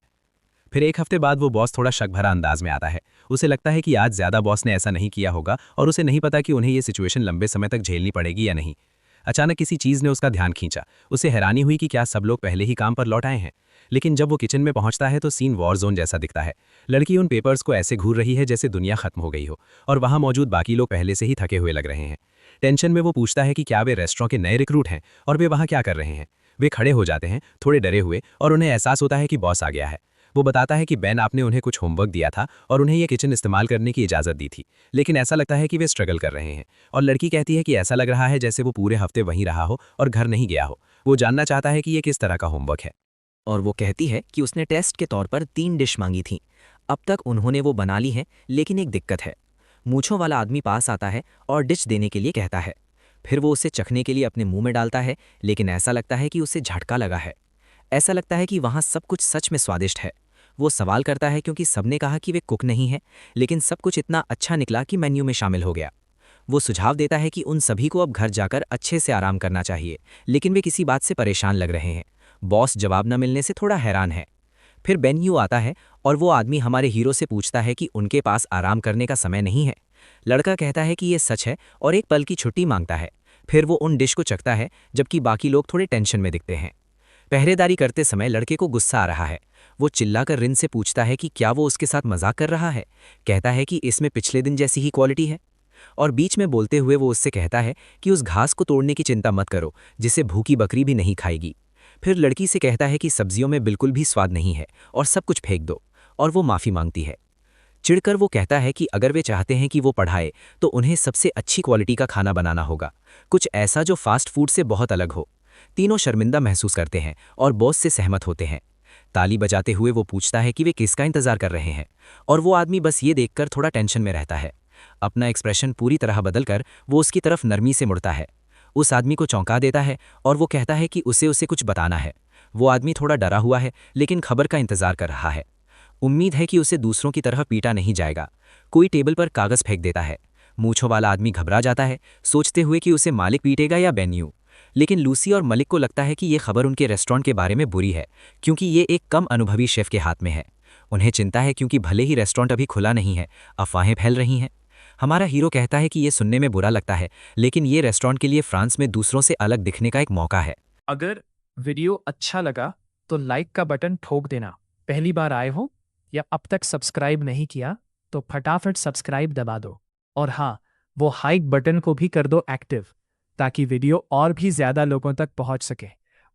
फिर 1 हफ्ते बाद वो बॉस थोड़ा शक भरा अंदाज में आता है। उसे लगता है कि आज ज़्यादा बॉस ने ऐसा नहीं किया होगा और उसे नहीं पता कि उन्हें ये सिचुएशन लंबे समय तक झेलनी पड़ेगी या नहीं। अचानक किसी चीज़ ने उसका ध्यान खींचा। उसे हैरानी हुई कि क्या सब लोग पहले ही काम पर लौट आए हैं। लेकिन जब वो किचन में पहुंचता है तो सीन वॉर जोन जैसा दिखता है। लड़की उन पेपर्स को ऐसे घूर रही है जैसे दुनिया खत्म हो गई हो और वहाँ मौजूद बाकी लोग पहले से ही थके हुए लग रहे हैं। टेंशन में वो पूछता है कि क्या वे रेस्टोरेंट के नए रिक्रूट हैं और वे वहाँ क्या कर रहे हैं। वे खड़े हो जाते हैं, थोड़े डरे हुए, और उन्हें एहसास होता है कि बॉस आ गया है। वो बताता है कि बेन आपने उन्हें कुछ होमवर्क दिया था और उन्हें ये किचन इस्तेमाल करने की इजाज़त दी थी, लेकिन ऐसा लगता है कि वे स्ट्रगल कर रहे हैं। और लड़की कहती है कि ऐसा लग रहा है जैसे वो पूरे हफ्ते वहीं रहा हो और घर नहीं गया हो। वो जानना चाहता है कि ये किस तरह का होमवर्क है। और वो कहती है कि उसने टेस्ट के तौर पर 3 डिश मांगी थी। अब तक उन्होंने वो बना ली हैं, लेकिन एक दिक्कत है। मूंछों वाला आदमी पास आता है और डिश देने के लिए कहता है। फिर वो उसे चखने के लिए अपने मुंह में डालता है, लेकिन ऐसा लगता है कि उसे झटका लगा है। ऐसा लगता है कि वहाँ सब कुछ सच में स्वादिष्ट है। वो सवाल करता है क्योंकि सबने कहा कि वे कुक नहीं है, लेकिन सब कुछ इतना अच्छा निकला कि मेन्यू में शामिल हो गया। वो सुझाव देता है कि उन सभी को अब घर जाकर अच्छे से आराम करना चाहिए, लेकिन वे किसी बात से परेशान लग रहे हैं। बॉस जवाब न मिलने से थोड़ा हैरान है। फिर बेन्यू आता है और वो आदमी हमारे हीरो से पूछता है कि उनके पास आराम करने का समय नहीं है। लड़का कहता है कि ये सच है और एक पल की छुट्टी मांगता है। फिर वो उन डिश को चखता है, जबकि बाकी लोग थोड़े टेंशन में दिखते हैं। पहरेदारी करते समय लड़के को गुस्सा आ रहा है। वो चिल्लाकर रिन से पूछता है कि क्या वो उसके साथ मजाक कर रहा है। कहता है कि इसमें पिछले दिन जैसी ही क्वालिटी है। और बीच में बोलते हुए वो उससे कहता है कि उस घास को तोड़ने की चिंता मत करो, जिसे भूखी बकरी भी नहीं खाएगी। फिर लड़की से कहता है कि सब्जियों में बिल्कुल भी स्वाद नहीं है और सब कुछ फेंक दो, और वो माफ़ी मांगती है। चिढ़कर वो कहता है कि अगर वे चाहते हैं कि वो पढ़ाए तो उन्हें सबसे अच्छी क्वालिटी का खाना बनाना होगा, कुछ ऐसा जो फास्ट फूड से बहुत अलग हो। तीनों शर्मिंदा महसूस करते हैं और बॉस से सहमत होते हैं। ताली बजाते हुए वो पूछता है कि वे किसका इंतजार कर रहे हैं, और वो आदमी बस ये देखकर थोड़ा टेंशन में रहता है। अपना एक्सप्रेशन पूरी तरह बदलकर वो उसकी तरफ नरमी से मुड़ता है। उस आदमी को चौंका देता है और वो कहता है कि उसे कुछ बताना है। वो आदमी थोड़ा डरा हुआ है, लेकिन खबर का इंतजार कर रहा है। उम्मीद है कि उसे दूसरों की तरह पीटा नहीं जाएगा। कोई टेबल पर कागज फेंक देता है। मूंछों वाला आदमी घबरा जाता है, सोचते हुए कि उसे मालिक पीटेगा या बेन्यू। लेकिन लूसी और मलिक को लगता है कि ये खबर उनके रेस्टोरेंट के बारे में बुरी है, क्योंकि ये एक कम अनुभवी शेफ के हाथ में है। उन्हें चिंता है क्योंकि भले ही रेस्टोरेंट अभी खुला नहीं है, अफवाहें फैल रही हैं। हमारा हीरो कहता है कि ये सुनने में बुरा लगता है, लेकिन ये रेस्टोरेंट के लिए फ्रांस में दूसरों से अलग दिखने का एक मौका है। अगर वीडियो अच्छा लगा तो लाइक का बटन ठोक देना। पहली बार आए हो या अब तक सब्सक्राइब नहीं किया तो फटाफट सब्सक्राइब दबा दो। और हाँ, वो हाइक बटन को भी कर दो एक्टिव, ताकि वीडियो और भी ज़्यादा लोगों तक पहुंच सके।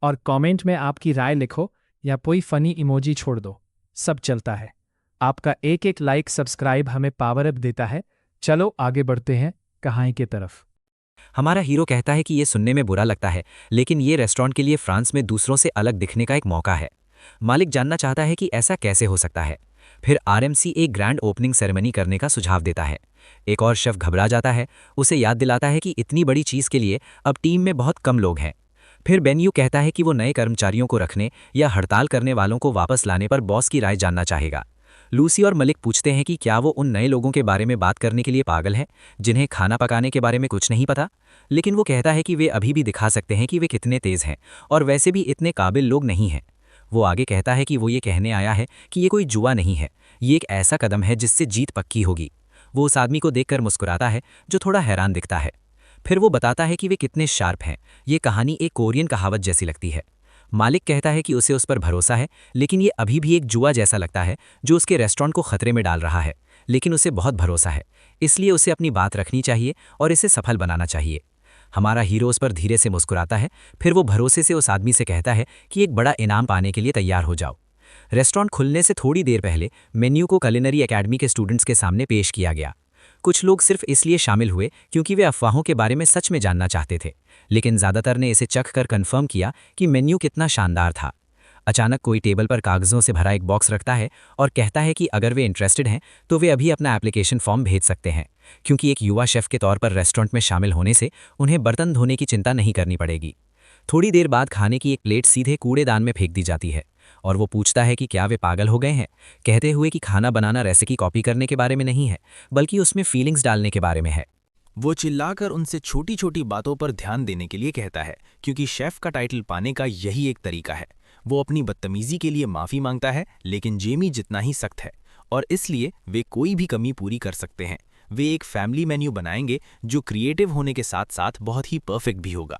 और कमेंट में आपकी राय लिखो या कोई फ़नी इमोजी छोड़ दो, सब चलता है। आपका एक एक लाइक सब्सक्राइब हमें पावर अप देता है। चलो आगे बढ़ते हैं कहानी की तरफ। हमारा हीरो कहता है कि ये सुनने में बुरा लगता है, लेकिन ये रेस्टोरेंट के लिए फ्रांस में दूसरों से अलग दिखने का एक मौका है। मालिक जानना चाहता है कि ऐसा कैसे हो सकता है। फिर आरएमसी एक ग्रैंड ओपनिंग सेरेमनी करने का सुझाव देता है। एक और शेफ घबरा जाता है, उसे याद दिलाता है कि इतनी बड़ी चीज़ के लिए अब टीम में बहुत कम लोग हैं। फिर बेन्यू कहता है कि वो नए कर्मचारियों को रखने या हड़ताल करने वालों को वापस लाने पर बॉस की राय जानना चाहेगा। लूसी और मलिक पूछते हैं कि क्या वो उन नए लोगों के बारे में बात करने के लिए पागल हैं, जिन्हें खाना पकाने के बारे में कुछ नहीं पता। लेकिन वो कहता है कि वे अभी भी दिखा सकते हैं कि वे कितने तेज़ हैं, और वैसे भी इतने काबिल लोग नहीं हैं। वो आगे कहता है कि वो ये कहने आया है कि ये कोई जुआ नहीं है, ये एक ऐसा कदम है जिससे जीत पक्की होगी। वो उस आदमी को देखकर मुस्कुराता है, जो थोड़ा हैरान दिखता है। फिर वो बताता है कि वे कितने शार्प हैं। ये कहानी एक कोरियन कहावत जैसी लगती है। मालिक कहता है कि उसे उस पर भरोसा है, लेकिन ये अभी भी एक जुआ जैसा लगता है जो उसके रेस्टोरेंट को खतरे में डाल रहा है। लेकिन उसे बहुत भरोसा है, इसलिए उसे अपनी बात रखनी चाहिए और इसे सफल बनाना चाहिए। हमारा हीरो उस पर धीरे से मुस्कुराता है। फिर वो भरोसे से उस आदमी से कहता है कि एक बड़ा इनाम पाने के लिए तैयार हो जाओ। रेस्टोरेंट खुलने से थोड़ी देर पहले मेन्यू को कुलिनरी एकेडमी के स्टूडेंट्स के सामने पेश किया गया। कुछ लोग सिर्फ इसलिए शामिल हुए क्योंकि वे अफवाहों के बारे में सच में जानना चाहते थे, लेकिन ज़्यादातर ने इसे चख कर कन्फर्म किया कि मेन्यू कितना शानदार था। अचानक कोई टेबल पर कागज़ों से भरा एक बॉक्स रखता है और कहता है कि अगर वे इंटरेस्टेड हैं तो वे अभी अपना एप्लीकेशन फॉर्म भेज सकते हैं, क्योंकि एक युवा शेफ़ के तौर पर रेस्टोरेंट में शामिल होने से उन्हें बर्तन धोने की चिंता नहीं करनी पड़ेगी। थोड़ी देर बाद खाने की एक प्लेट सीधे कूड़ेदान में फेंक दी जाती है, और वो पूछता है कि क्या वे पागल हो गए हैं, कहते हुए कि खाना बनाना रेसिपी कॉपी करने के बारे में नहीं है, बल्कि उसमें फीलिंग्स डालने के बारे में है। वो चिल्लाकर उनसे छोटी छोटी बातों पर ध्यान देने के लिए कहता है, क्योंकि शेफ का टाइटल पाने का यही एक तरीका है। वो अपनी बदतमीजी के लिए माफ़ी मांगता है, लेकिन जेमी जितना ही सख्त है, और इसलिए वे कोई भी कमी पूरी कर सकते हैं। वे एक फैमिली मेन्यू बनाएंगे जो क्रिएटिव होने के साथ साथ बहुत ही परफेक्ट भी होगा।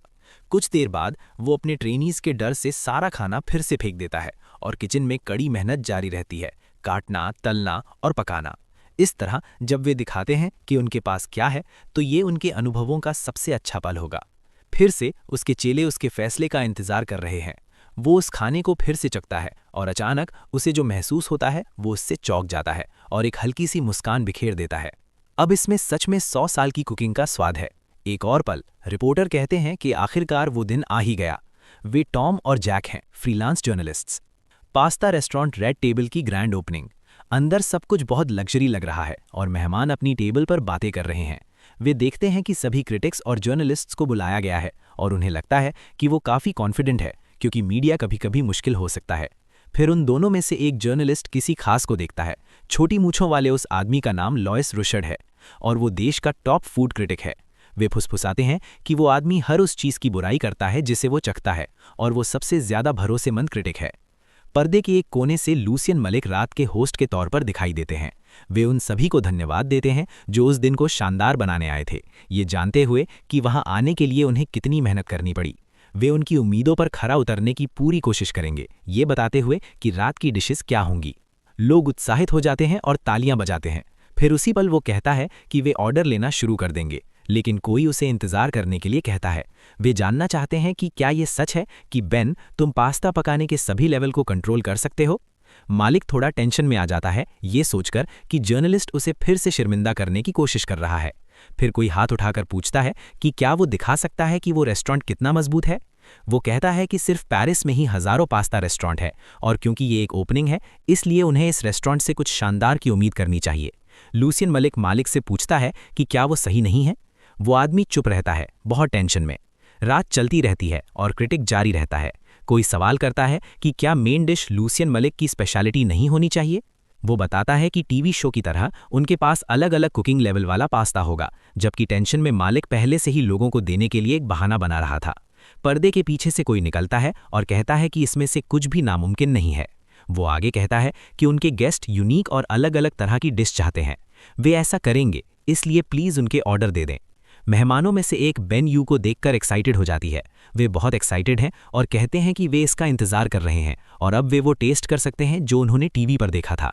कुछ देर बाद वो अपने ट्रेनीज के डर से सारा खाना फिर से फेंक देता है, और किचन में कड़ी मेहनत जारी रहती है, काटना, तलना और पकाना। इस तरह जब वे दिखाते हैं कि उनके पास क्या है, तो ये उनके अनुभवों का सबसे अच्छा पल होगा। फिर से उसके चेले उसके फैसले का इंतजार कर रहे हैं। वो उस खाने को फिर से चखता है, और अचानक उसे जो महसूस होता है वो उससे चौंक जाता है और एक हल्की सी मुस्कान बिखेर देता है। अब इसमें सच में 100 साल की कुकिंग का स्वाद है। एक और पल, रिपोर्टर कहते हैं कि आखिरकार वो दिन आ ही गया। वे टॉम और जैक हैं, freelance journalists. Pasta restaurant red table की ग्रैंड ओपनिंग। अंदर सब कुछ बहुत लग्जरी लग रहा है और मेहमान अपनी टेबल पर बातें कर रहे हैं। वे देखते हैं कि सभी क्रिटिक्स और जर्नलिस्ट्स को बुलाया गया है और उन्हें लगता है कि वो काफ़ी कॉन्फिडेंट है, क्योंकि मीडिया कभी-कभी मुश्किल हो सकता है। फिर उन दोनों में से एक जर्नलिस्ट किसी खास को देखता है। छोटी मूंछों वाले उस आदमी का नाम लॉयस रुशर्ड है और वो देश का टॉप फूड क्रिटिक है। वे फुसफुसाते हैं कि वो आदमी हर उस चीज़ की बुराई करता है जिसे वो चखता है और वो सबसे ज़्यादा भरोसेमंद क्रिटिक है। पर्दे के एक कोने से लूसियन मलिक रात के होस्ट के तौर पर दिखाई देते हैं। वे उन सभी को धन्यवाद देते हैं जो उस दिन को शानदार बनाने आए थे, ये जानते हुए कि वहां आने के लिए उन्हें कितनी मेहनत करनी पड़ी। वे उनकी उम्मीदों पर खरा उतरने की पूरी कोशिश करेंगे, ये बताते हुए कि रात की डिशेस क्या होंगी। लोग उत्साहित हो जाते हैं और तालियां बजाते हैं। फिर उसी पल वो कहता है कि वे ऑर्डर लेना शुरू कर देंगे, लेकिन कोई उसे इंतजार करने के लिए कहता है। वे जानना चाहते हैं कि क्या ये सच है कि बेन, तुम पास्ता पकाने के सभी लेवल को कंट्रोल कर सकते हो। मालिक थोड़ा टेंशन में आ जाता है, ये सोचकर कि जर्नलिस्ट उसे फिर से शर्मिंदा करने की कोशिश कर रहा है। फिर कोई हाथ उठाकर पूछता है कि क्या वो दिखा सकता है कि वो रेस्टोरेंट कितना मजबूत है। वो कहता है कि सिर्फ पेरिस में ही हजारों पास्ता रेस्टोरेंट है और क्योंकि ये एक ओपनिंग है, इसलिए उन्हें इस रेस्टोरेंट से कुछ शानदार की उम्मीद करनी चाहिए। लूसियन मलिक मालिक से पूछता है कि क्या वो सही नहीं है। वो आदमी चुप रहता है, बहुत टेंशन में। रात चलती रहती है और क्रिटिक जारी रहता है। कोई सवाल करता है कि क्या मेन डिश लूसियन मलिक की स्पेशलिटी नहीं होनी चाहिए। वो बताता है कि टीवी शो की तरह उनके पास अलग अलग कुकिंग लेवल वाला पास्ता होगा, जबकि टेंशन में मालिक पहले से ही लोगों को देने के लिए एक बहाना बना रहा था। पर्दे के पीछे से कोई निकलता है और कहता है कि इसमें से कुछ भी नामुमकिन नहीं है। वो आगे कहता है कि उनके गेस्ट यूनिक और अलग अलग तरह की डिश चाहते हैं। वे ऐसा करेंगे, इसलिए प्लीज़ उनके ऑर्डर दे दें। मेहमानों में से एक बेन यू को देखकर एक्साइटेड हो जाती है। वे बहुत एक्साइटेड हैं और कहते हैं कि वे इसका इंतजार कर रहे हैं और अब वे वो टेस्ट कर सकते हैं जो उन्होंने टीवी पर देखा था।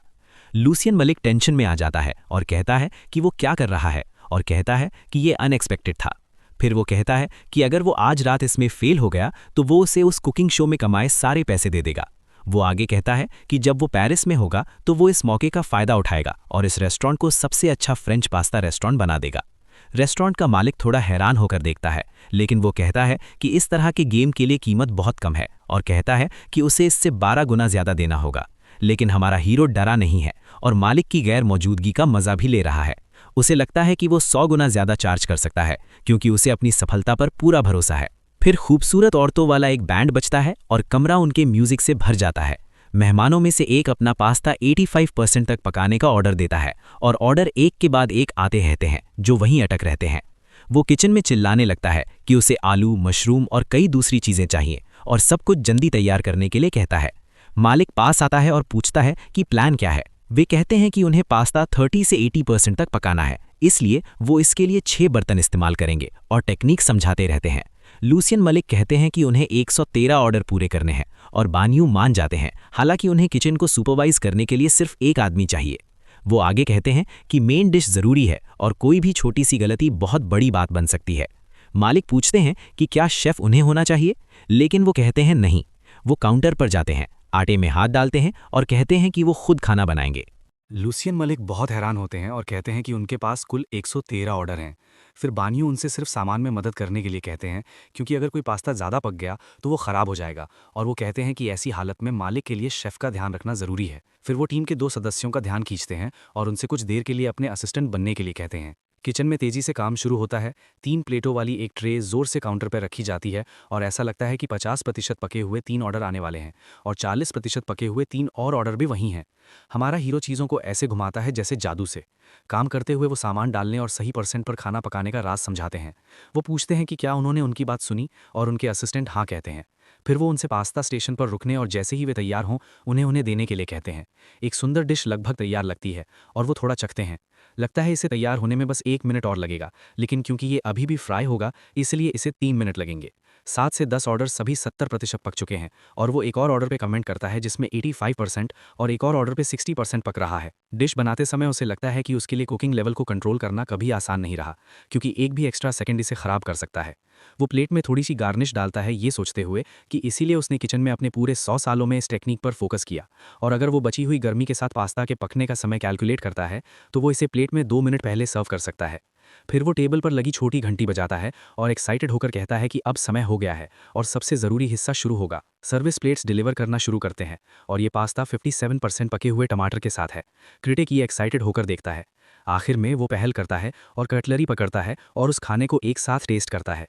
लूसियन मलिक टेंशन में आ जाता है और कहता है कि वो क्या कर रहा है और कहता है कि ये अनएक्सपेक्टेड था। फिर वो कहता है कि अगर वो आज रात इसमें फेल हो गया तो वो उसे उस कुकिंग शो में कमाए सारे पैसे दे देगा। वो आगे कहता है कि जब वो पेरिस में होगा तो वो इस मौके का फ़ायदा उठाएगा और इस रेस्टोरेंट को सबसे अच्छा फ्रेंच पास्ता रेस्टोरेंट बना देगा। रेस्टोरेंट का मालिक थोड़ा हैरान होकर देखता है, लेकिन वो कहता है कि इस तरह के गेम के लिए कीमत बहुत कम है और कहता है कि उसे इससे 12 गुना ज़्यादा देना होगा। लेकिन हमारा हीरो डरा नहीं है और मालिक की गैर मौजूदगी का मज़ा भी ले रहा है। उसे लगता है कि वो 100 गुना ज़्यादा चार्ज कर सकता है, क्योंकि उसे अपनी सफलता पर पूरा भरोसा है। फिर खूबसूरत औरतों वाला एक बैंड बजता है और कमरा उनके म्यूजिक से भर जाता है। मेहमानों में से एक अपना पास्ता 85% तक पकाने का ऑर्डर देता है और ऑर्डर एक के बाद एक आते रहते हैं जो वहीं अटक रहते हैं। वो किचन में चिल्लाने लगता है कि उसे आलू, मशरूम और कई दूसरी चीज़ें चाहिए और सब कुछ जल्दी तैयार करने के लिए कहता है। मालिक पास आता है और पूछता है कि प्लान क्या है। वे कहते हैं कि उन्हें पास्ता 30 से 80% तक पकाना है, इसलिए वो इसके लिए 6 बर्तन इस्तेमाल करेंगे और टेक्निक समझाते रहते हैं। लूसियन मलिक कहते हैं कि उन्हें 113 ऑर्डर पूरे करने हैं और बानियों मान जाते हैं, हालांकि उन्हें किचन को सुपरवाइज करने के लिए सिर्फ एक आदमी चाहिए। वो आगे कहते हैं कि मेन डिश ज़रूरी है और कोई भी छोटी सी गलती बहुत बड़ी बात बन सकती है। मालिक पूछते हैं कि क्या शेफ़ उन्हें होना चाहिए, लेकिन वो कहते हैं नहीं। वो काउंटर पर जाते हैं, आटे में हाथ डालते हैं और कहते हैं कि वो खुद खाना बनाएंगे। लूसियन मलिक बहुत हैरान होते हैं और कहते हैं कि उनके पास कुल 113 ऑर्डर हैं। फिर बानियों उनसे सिर्फ सामान में मदद करने के लिए कहते हैं, क्योंकि अगर कोई पास्ता ज़्यादा पक गया तो वो ख़राब हो जाएगा और वो कहते हैं कि ऐसी हालत में मालिक के लिए शेफ़ का ध्यान रखना ज़रूरी है। फिर वो टीम के 2 सदस्यों का ध्यान खींचते हैं और उनसे कुछ देर के लिए अपने असिस्टेंट बनने के लिए कहते हैं। किचन में तेज़ी से काम शुरू होता है। 3 प्लेटों वाली एक ट्रे ज़ोर से काउंटर पर रखी जाती है और ऐसा लगता है कि 50% पके हुए 3 ऑर्डर आने वाले हैं और 40% पके हुए 3 और ऑर्डर भी वहीं हैं। हमारा हीरो चीज़ों को ऐसे घुमाता है जैसे जादू से। काम करते हुए वो सामान डालने और सही परसेंट पर खाना पकाने का राज समझाते हैं। वो पूछते हैं कि क्या उन्होंने उनकी बात सुनी और उनके असिस्टेंट हाँ कहते हैं। फिर वो उनसे पास्ता स्टेशन पर रुकने और जैसे ही वे तैयार हों उन्हें देने के लिए कहते हैं। एक सुंदर डिश लगभग तैयार लगती है और वो थोड़ा चखते हैं। लगता है इसे तैयार होने में बस 1 मिनट और लगेगा, लेकिन क्योंकि ये अभी भी फ्राई होगा इसलिए इसे 3 मिनट लगेंगे। 7 से 10 ऑर्डर सभी 70% पक चुके हैं और वो एक और ऑर्डर पे कमेंट करता है जिसमें 85% और एक और ऑर्डर पे 60% पक रहा है। डिश बनाते समय उसे लगता है कि उसके लिए कुकिंग लेवल को कंट्रोल करना कभी आसान नहीं रहा, क्योंकि एक भी एक्स्ट्रा सेकंड इसे खराब कर सकता है। वो प्लेट में थोड़ी सी गार्निश डालता है, ये सोचते हुए कि इसीलिए उसने किचन में अपने पूरे 100 सालों में इस टेक्निक पर फोकस किया और अगर वो बची हुई गर्मी के साथ पास्ता के पकने का समय कैलकुलेट करता है तो वो इसे प्लेट में 2 मिनट पहले सर्व कर सकता है। फिर वो टेबल पर लगी छोटी घंटी बजाता है और एक्साइटेड होकर कहता है कि अब समय हो गया है और सबसे ज़रूरी हिस्सा शुरू होगा। सर्विस प्लेट्स डिलीवर करना शुरू करते हैं और ये पास्ता 57% पके हुए टमाटर के साथ है। क्रिटिक ये एक्साइटेड होकर देखता है। आखिर में वो पहल करता है और कटलरी पकड़ता है और उस खाने को एक साथ टेस्ट करता है।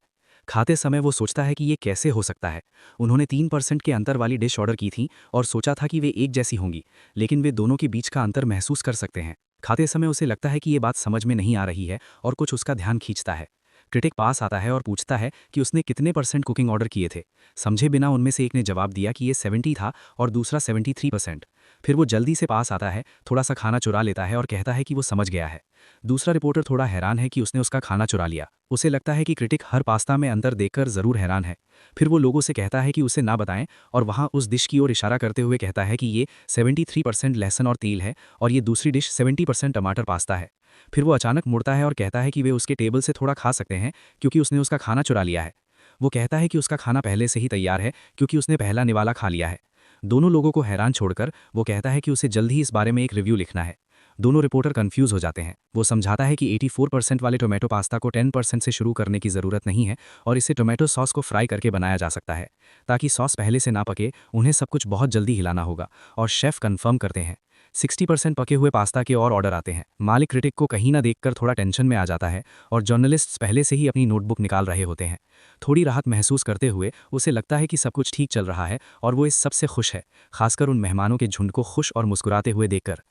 खाते समय वो सोचता है कि ये कैसे हो सकता है। उन्होंने 3% के अंतर वाली डिश ऑर्डर की थी और सोचा था कि वे एक जैसी होंगी, लेकिन वे दोनों के बीच का अंतर महसूस कर सकते हैं। खाते समय उसे लगता है कि ये बात समझ में नहीं आ रही है और कुछ उसका ध्यान खींचता है। क्रिटिक पास आता है और पूछता है कि उसने कितने % कुकिंग ऑर्डर किए थे। समझे बिना उनमें से एक ने जवाब दिया कि ये 70 था और दूसरा 73%। फिर वो जल्दी से पास आता है, थोड़ा सा खाना चुरा लेता है और कहता है कि वो समझ गया है। दूसरा रिपोर्टर थोड़ा हैरान है कि उसने उसका खाना चुरा लिया। उसे लगता है कि क्रिटिक हर पास्ता में अंतर देखकर ज़रूर हैरान है। फिर वो लोगों से कहता है कि उसे ना बताएं और वहाँ उस डिश की ओर इशारा करते हुए कहता है कि ये 73% लहसुन और तेल है और ये दूसरी डिश 70% टमाटर पास्ता है। फिर वो अचानक मुड़ता है और कहता है कि वे उसके टेबल से थोड़ा खा सकते हैं क्योंकि उसने उसका खाना चुरा लिया है। वो कहता है कि उसका खाना पहले से ही तैयार है क्योंकि उसने पहला निवाला खा लिया है। दोनों लोगों को हैरान छोड़कर वो कहता है कि उसे जल्द ही इस बारे में एक रिव्यू लिखना है। दोनों रिपोर्टर कंफ्यूज हो जाते हैं। वो समझाता है कि 84% वाले टोमेटो पास्ता को 10% से शुरू करने की ज़रूरत नहीं है और इसे टोमेटो सॉस को फ्राई करके बनाया जा सकता है। ताकि सॉस पहले से ना पके, उन्हें सब कुछ बहुत जल्दी हिलाना होगा और शेफ़ कंफर्म करते हैं। 60% पके हुए पास्ता के और ऑर्डर आते हैं। मालिक क्रिटिक को कहीं ना देखकर थोड़ा टेंशन में आ जाता है और जर्नलिस्ट्स पहले से ही अपनी नोटबुक निकाल रहे होते हैं। थोड़ी राहत महसूस करते हुए उसे लगता है कि सब कुछ ठीक चल रहा है और वो इस सबसे खुश है, खासकर उन मेहमानों के झुंड को खुश और मुस्कुराते हुए देखकर।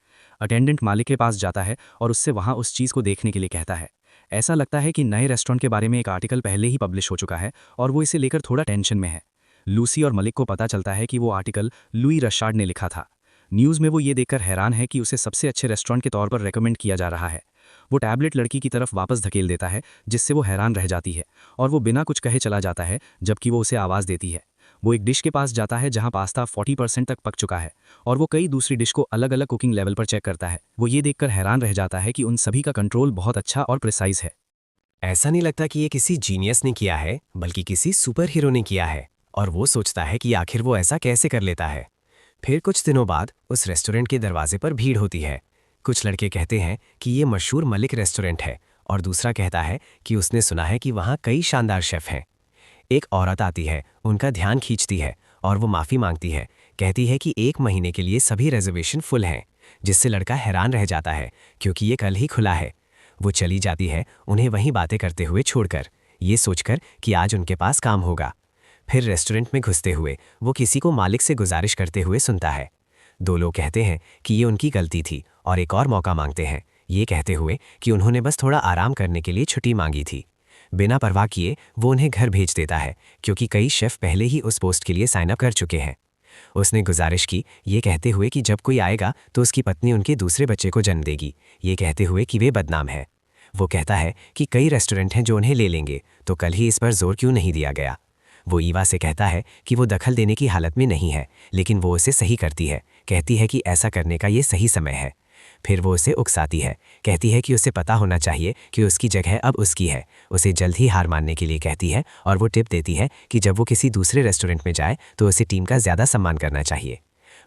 अटेंडेंट मालिक के पास जाता है और उससे वहाँ उस चीज़ को देखने के लिए कहता है। ऐसा लगता है कि नए रेस्टोरेंट के बारे में एक आर्टिकल पहले ही पब्लिश हो चुका है और वो इसे लेकर थोड़ा टेंशन में है। लूसी और मलिक को पता चलता है कि वो आर्टिकल लुई रशार्ड ने लिखा था। न्यूज़ में वो ये देखकर हैरान है कि उसे सबसे अच्छे रेस्टोरेंट के तौर पर रेकमेंड किया जा रहा है। वो टैबलेट लड़की की तरफ वापस धकेल देता है, जिससे वो हैरान रह जाती है और वो बिना कुछ कहे चला जाता है, जबकि वो उसे आवाज़ देती है। वो एक डिश के पास जाता है जहां पास्ता 40% तक पक चुका है और वो कई दूसरी डिश को अलग अलग कुकिंग लेवल पर चेक करता है। वो ये देखकर हैरान रह जाता है कि उन सभी का कंट्रोल बहुत अच्छा और प्रिसाइज है। ऐसा नहीं लगता कि ये किसी जीनियस ने किया है, बल्कि किसी सुपर हीरो ने किया है। और वो सोचता है कि आखिर वो ऐसा कैसे कर लेता है। फिर कुछ दिनों बाद उस रेस्टोरेंट के दरवाजे पर भीड़ होती है। कुछ लड़के कहते हैं कि ये मशहूर मलिक रेस्टोरेंट है और दूसरा कहता है कि उसने सुना है कि वहाँ कई शानदार शेफ़ हैं। एक औरत आती है, उनका ध्यान खींचती है और वो माफ़ी मांगती है। कहती है कि 1 महीने के लिए सभी रिजर्वेशन फुल हैं, जिससे लड़का हैरान रह जाता है क्योंकि ये कल ही खुला है। वो चली जाती है, उन्हें वहीं बातें करते हुए छोड़कर, ये सोचकर कि आज उनके पास काम होगा। फिर रेस्टोरेंट में घुसते हुए वो किसी को मालिक से गुजारिश करते हुए सुनता है। 2 लोग कहते हैं कि ये उनकी गलती थी और एक और मौका मांगते हैं, ये कहते हुए कि उन्होंने बस थोड़ा आराम करने के लिए छुट्टी मांगी थी। बिना परवाह किए वो उन्हें घर भेज देता है क्योंकि कई शेफ़ पहले ही उस पोस्ट के लिए साइन अप कर चुके हैं। उसने गुजारिश की, ये कहते हुए कि जब कोई आएगा तो उसकी पत्नी उनके दूसरे बच्चे को जन्म देगी, ये कहते हुए कि वे बदनाम है। वो कहता है कि कई रेस्टोरेंट हैं जो उन्हें ले लेंगे, तो कल ही इस पर जोर क्यों नहीं दिया गया। वो ईवा से कहता है कि वो दखल देने की हालत में नहीं है, लेकिन वो उसे सही करती है। कहती है कि ऐसा करने का ये सही समय है। फिर वो उसे उकसाती है, कहती है कि उसे पता होना चाहिए कि उसकी जगह अब उसकी है। उसे जल्द ही हार मानने के लिए कहती है और वो टिप देती है कि जब वो किसी दूसरे रेस्टोरेंट में जाए तो उसे टीम का ज़्यादा सम्मान करना चाहिए।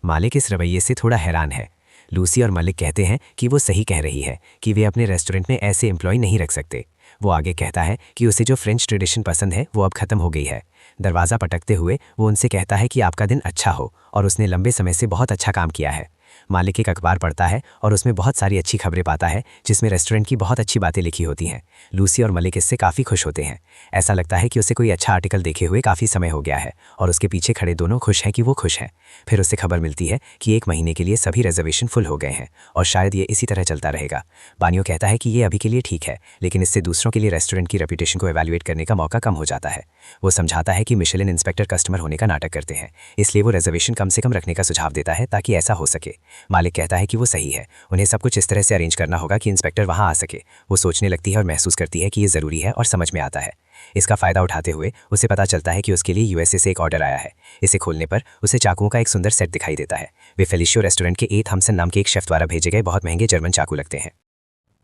मालिक इस रवैये से थोड़ा हैरान है। लूसी और मलिक कहते हैं कि वो सही कह रही है कि वे अपने रेस्टोरेंट में ऐसे एम्प्लॉय नहीं रख सकते। वो आगे कहता है कि उसे जो फ्रेंच ट्रेडिशन पसंद है वो अब ख़त्म हो गई है। दरवाज़ा पटकते हुए वो उनसे कहता है कि आपका दिन अच्छा हो और उसने लंबे समय से बहुत अच्छा काम किया है। मालिक एक अखबार पढ़ता है और उसमें बहुत सारी अच्छी खबरें पाता है, जिसमें रेस्टोरेंट की बहुत अच्छी बातें लिखी होती हैं। लूसी और मलिक इससे काफ़ी खुश होते हैं। ऐसा लगता है कि उसे कोई अच्छा आर्टिकल देखे हुए काफ़ी समय हो गया है और उसके पीछे खड़े दोनों खुश हैं कि वो खुश हैं। फिर उसे खबर मिलती है कि 1 महीने के लिए सभी रिजर्वेशन फुल हो गए हैं और शायद ये इसी तरह चलता रहेगा। बानियो कहता है कि ये अभी के लिए ठीक है, लेकिन इससे दूसरों के लिए रेस्टोरेंट की रेपुटेशन को एवेल्युएट करने का मौका कम हो जाता है। वो समझाता है कि मिशेलिन इंस्पेक्टर कस्टमर होने का नाटक करते हैं, इसलिए वो रिजर्वेशन कम से कम रखने का सुझाव देता है ताकि ऐसा हो सके। मालिक कहता है कि वो सही है, उन्हें सब कुछ इस तरह से अरेंज करना होगा कि इंस्पेक्टर वहां आ सके। वो सोचने लगती है और महसूस करती है कि ये ज़रूरी है और समझ में आता है। इसका फ़ायदा उठाते हुए उसे पता चलता है कि उसके लिए यूएसए से एक ऑर्डर आया है। इसे खोलने पर उसे चाकुओं का एक सुंदर सेट दिखाई देता है। वे फेलिशियो रेस्टोरेंट के ए थॉमसन नाम के एक शेफ द्वारा भेजे गए बहुत महंगे जर्मन चाकू लगते हैं।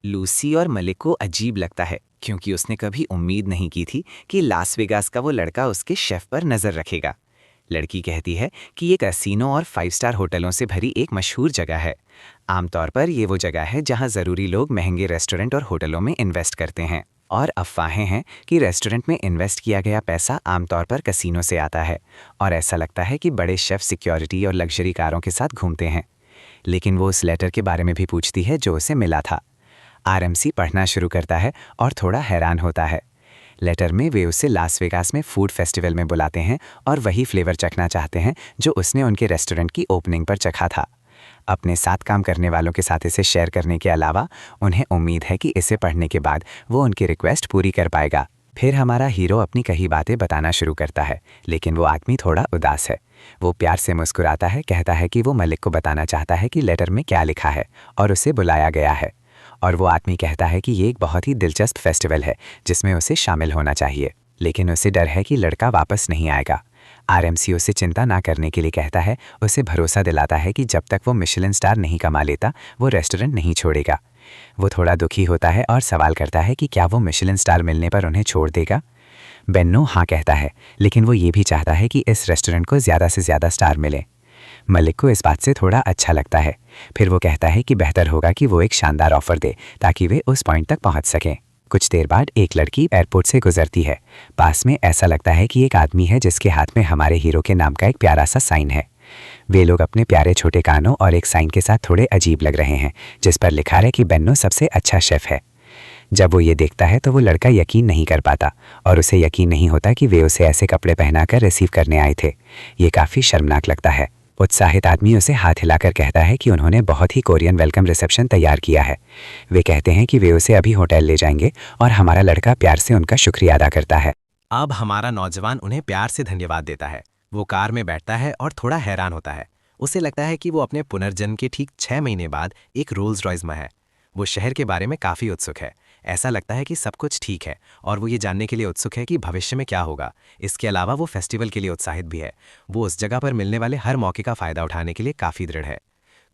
लूसी और मलिक को अजीब लगता है क्योंकि उसने कभी उम्मीद नहीं की थी कि लास वेगास का वो लड़का उसके शेफ पर नज़र रखेगा। लड़की कहती है कि ये कैसीनो और 5 स्टार होटलों से भरी एक मशहूर जगह है। आमतौर पर ये वो जगह है जहाँ ज़रूरी लोग महंगे रेस्टोरेंट और होटलों में इन्वेस्ट करते हैं, और अफवाहें हैं कि रेस्टोरेंट में इन्वेस्ट किया गया पैसा आमतौर पर कैसीनो से आता है, और ऐसा लगता है कि बड़े शेफ सिक्योरिटी और लग्जरी कारों के साथ घूमते हैं। लेकिन वो उस लेटर के बारे में भी पूछती है जो उसे मिला था। आरएमसी पढ़ना शुरू करता है और थोड़ा हैरान होता है। लेटर में वे उसे लास वेगास में फूड फेस्टिवल में बुलाते हैं और वही फ्लेवर चखना चाहते हैं जो उसने उनके रेस्टोरेंट की ओपनिंग पर चखा था। अपने साथ काम करने वालों के साथ इसे शेयर करने के अलावा उन्हें उम्मीद है कि इसे पढ़ने के बाद वो उनकी रिक्वेस्ट पूरी कर पाएगा। फिर हमारा हीरो अपनी कही बातें बताना शुरू करता है, लेकिन वो आदमी थोड़ा उदास है। वो प्यार से मुस्कुराता है, कहता है कि वो मलिक को बताना चाहता है कि लेटर में क्या लिखा है और उसे बुलाया गया है। और वो आदमी कहता है कि ये एक बहुत ही दिलचस्प फेस्टिवल है जिसमें उसे शामिल होना चाहिए, लेकिन उसे डर है कि लड़का वापस नहीं आएगा। आरएमसी उसे चिंता ना करने के लिए कहता है, उसे भरोसा दिलाता है कि जब तक वो मिशेलिन स्टार नहीं कमा लेता वो रेस्टोरेंट नहीं छोड़ेगा। वो थोड़ा दुखी होता है और सवाल करता है कि क्या वो मिशेलिन स्टार मिलने पर उन्हें छोड़ देगा। बेन्नो हाँ कहता है, लेकिन वो ये भी चाहता है कि इस रेस्टोरेंट को ज़्यादा से ज़्यादा स्टार मिले। मलिक को इस बात से थोड़ा अच्छा लगता है। फिर वो कहता है कि बेहतर होगा कि वो एक शानदार ऑफर दे ताकि वे उस पॉइंट तक पहुंच सकें। कुछ देर बाद एक लड़की एयरपोर्ट से गुजरती है। पास में ऐसा लगता है कि एक आदमी है जिसके हाथ में हमारे हीरो के नाम का एक प्यारा सा साइन है। वे लोग अपने प्यारे छोटे कानों और एक साइन के साथ थोड़े अजीब लग रहे हैं जिस पर लिखा है कि बेन्नो सबसे अच्छा शेफ है। जब वो ये देखता है तो वो लड़का यकीन नहीं कर पाता और उसे यकीन नहीं होता कि वे उसे ऐसे कपड़े पहनाकर रिसीव करने आए थे। ये काफ़ी शर्मनाक लगता है। उत्साहित आदमी उसे हाथ हिलाकर कहता है कि उन्होंने बहुत ही कोरियन वेलकम रिसेप्शन तैयार किया है। वे कहते हैं कि वे उसे अभी होटल ले जाएंगे और हमारा लड़का प्यार से उनका शुक्रिया अदा करता है। अब हमारा नौजवान उन्हें प्यार से धन्यवाद देता है। वो कार में बैठता है और थोड़ा हैरान होता है। उसे लगता है कि वो अपने पुनर्जन्म के ठीक 6 महीने बाद एक रोल्स रॉयस में है। वो शहर के बारे में काफ़ी उत्सुक है। ऐसा लगता है कि सब कुछ ठीक है और वो ये जानने के लिए उत्सुक है कि भविष्य में क्या होगा। इसके अलावा वो फेस्टिवल के लिए उत्साहित भी है। वो उस जगह पर मिलने वाले हर मौके का फ़ायदा उठाने के लिए काफ़ी दृढ़ है।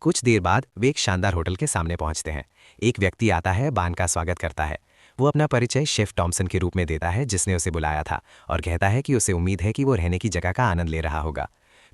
कुछ देर बाद वे एक शानदार होटल के सामने पहुंचते हैं। एक व्यक्ति आता है, बान का स्वागत करता है। वो अपना परिचय शेफ टॉमसन के रूप में देता है जिसने उसे बुलाया था, और कहता है कि उसे उम्मीद है कि वो रहने की जगह का आनंद ले रहा होगा।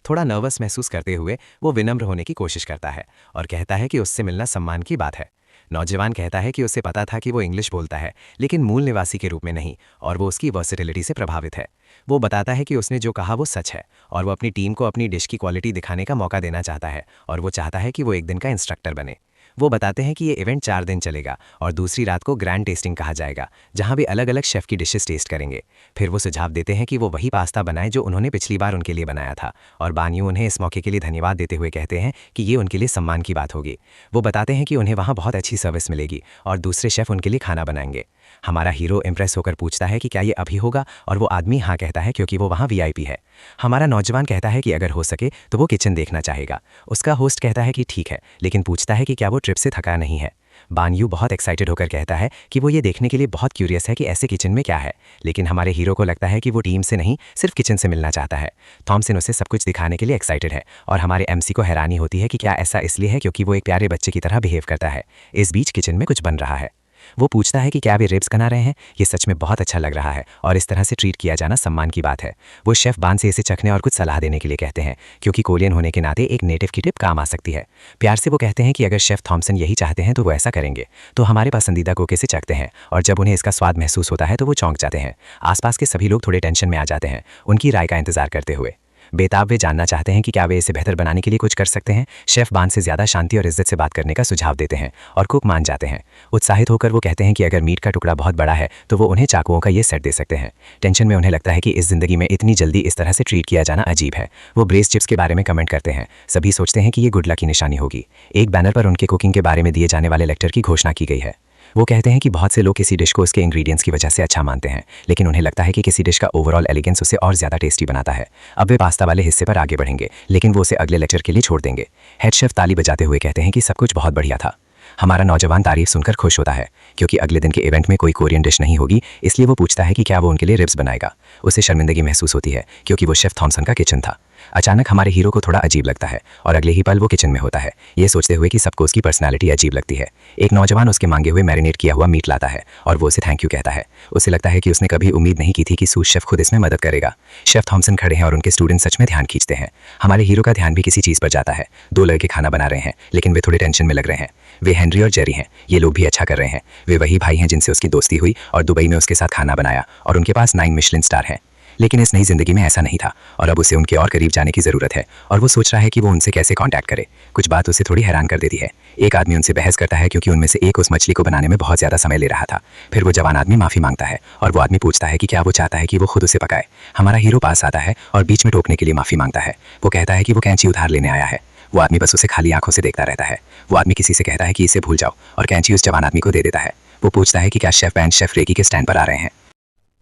थोड़ा नर्वस महसूस करते हुए वो विनम्र होने की कोशिश करता है और कहता है कि उससे मिलना सम्मान की बात है। नौजवान कहता है कि उसे पता था कि वो इंग्लिश बोलता है, लेकिन मूल निवासी के रूप में नहीं, और वो उसकी वर्सेटिलिटी से प्रभावित है। वो बताता है कि उसने जो कहा वो सच है और वो अपनी टीम को अपनी डिश की क्वालिटी दिखाने का मौका देना चाहता है, और वो चाहता है कि वो एक दिन का इंस्ट्रक्टर बने। वो बताते हैं कि ये इवेंट 4 दिन चलेगा और दूसरी रात को ग्रैंड टेस्टिंग कहा जाएगा, जहां वे अलग अलग शेफ की डिशेस टेस्ट करेंगे। फिर वो सुझाव देते हैं कि वो वही पास्ता बनाए जो उन्होंने पिछली बार उनके लिए बनाया था, और बानियों उन्हें इस मौके के लिए धन्यवाद देते हुए कहते हैं कि ये उनके लिए सम्मान की बात होगी। वो बताते हैं कि उन्हें वहाँ बहुत अच्छी सर्विस मिलेगी और दूसरे शेफ उनके लिए खाना बनाएंगे। हमारा हीरो इम्प्रेस होकर पूछता है कि क्या ये अभी होगा, और वो आदमी हाँ कहता है क्योंकि वो वहाँ वीआईपी है। हमारा नौजवान कहता है कि अगर हो सके तो वो किचन देखना चाहेगा। उसका होस्ट कहता है कि ठीक है, लेकिन पूछता है कि क्या वो ट्रिप से थका नहीं है। बानयू बहुत एक्साइटेड होकर कहता है कि वो ये देखने के लिए बहुत क्यूरियस है कि ऐसे किचन में क्या है, लेकिन हमारे हीरो को लगता है कि वो टीम से नहीं सिर्फ किचन से मिलना चाहता है। थॉमसन उसे सब कुछ दिखाने के लिए एक्साइटेड है, और हमारे एमसी को हैरानी होती है कि क्या ऐसा इसलिए है क्योंकि वो एक प्यारे बच्चे की तरह बिहेव करता है। इस बीच किचन में कुछ बन रहा है। वो पूछता है कि क्या वे रिब्स बना रहे हैं। ये सच में बहुत अच्छा लग रहा है और इस तरह से ट्रीट किया जाना सम्मान की बात है। वो शेफ बान से इसे चखने और कुछ सलाह देने के लिए कहते हैं, क्योंकि कोरियन होने के नाते एक नेटिव की टिप काम आ सकती है। प्यार से वो कहते हैं कि अगर शेफ थॉमसन यही चाहते हैं तो वो ऐसा करेंगे। तो हमारे पसंदीदा कोके से चखते हैं, और जब उन्हें इसका स्वाद महसूस होता है तो वो चौंक जाते हैं। आसपास के सभी लोग थोड़े टेंशन में आ जाते हैं, उनकी राय का इंतजार करते हुए। बेताब वे जानना चाहते हैं कि क्या वे इसे बेहतर बनाने के लिए कुछ कर सकते हैं। शेफ बान से ज़्यादा शांति और इज्जत से बात करने का सुझाव देते हैं, और कुक मान जाते हैं। उत्साहित होकर वो कहते हैं कि अगर मीट का टुकड़ा बहुत बड़ा है तो वो उन्हें चाकुओं का ये सेट दे सकते हैं। टेंशन में उन्हें लगता है कि इस जिंदगी में इतनी जल्दी इस तरह से ट्रीट किया जाना अजीब है। वो ब्रेस चिप्स के बारे में कमेंट करते हैं। सभी सोचते हैं कि ये गुड लक की निशानी होगी। एक बैनर पर उनके कुकिंग के बारे में दिए जाने वाले लेक्चर की घोषणा की गई है। वो कहते हैं कि बहुत से लोग किसी डिश को उसके इंग्रेडिएंट्स की वजह से अच्छा मानते हैं, लेकिन उन्हें लगता है कि किसी डिश का ओवरऑल एलिगेंस उसे और ज़्यादा टेस्टी बनाता है। अब वे पास्ता वाले हिस्से पर आगे बढ़ेंगे, लेकिन वो उसे अगले लेक्चर के लिए छोड़ देंगे। हेड शेफ ताली बजाते हुए कहते हैं कि सब कुछ बहुत बढ़िया था। हमारा नौजवान तारीफ सुनकर खुश होता है, क्योंकि अगले दिन के इवेंट में कोई कोरियन डिश नहीं होगी, इसलिए वो पूछता है कि क्या वो उनके लिए रिब्स बनाएगा। उसे शर्मिंदगी महसूस होती है क्योंकि वो शेफ थॉमसन का किचन था। अचानक हमारे हीरो को थोड़ा अजीब लगता है और अगले ही पल वो किचन में होता है, ये सोचते हुए कि सबको उसकी पर्सनालिटी अजीब लगती है। एक नौजवान उसके मांगे हुए मैरिनेट किया हुआ मीट लाता है और वो उसे थैंक यू कहता है। उसे लगता है कि उसने कभी उम्मीद नहीं की थी कि सूस शेफ खुद इसमें मदद करेगा। शेफ थॉमसन खड़े हैं और उनके स्टूडेंट सच में ध्यान खींचते हैं। हमारे हीरो का ध्यान भी किसी चीज़ पर जाता है। दो लड़के खाना बना रहे हैं लेकिन वे थोड़े टेंशन में लग रहे हैं। वे हेनरी और जेरी हैं। ये लोग भी अच्छा कर रहे हैं। वे वही भाई हैं जिनसे उसकी दोस्ती हुई और दुबई में उसके साथ खाना बनाया और उनके पास 9 मिशेलिन स्टार है। लेकिन इस नई जिंदगी में ऐसा नहीं था और अब उसे उनके और करीब जाने की ज़रूरत है और वो सोच रहा है कि वो उनसे कैसे कांटेक्ट करे। कुछ बात उसे थोड़ी हैरान कर देती है। एक आदमी उनसे बहस करता है क्योंकि उनमें से एक उस मछली को बनाने में बहुत ज़्यादा समय ले रहा था। फिर वो जवान आदमी माफ़ी मांगता है और वो आदमी पूछता है कि क्या वो चाहता है कि वो खुद उसे पकाए। हमारा हीरो पास आता है और बीच में टोकने के लिए माफ़ी मांगता है। वो कहता है कि वो कैंची उधार लेने आया है। वो आदमी बस उसे खाली आंखों से देखता रहता है। वो आदमी किसी से कहता है कि इसे भूल जाओ और कैंची उस जवान आदमी को दे देता है। वो पूछता है कि क्या शेफ एंड शेफ रेगी के स्टैंड पर आ रहे हैं।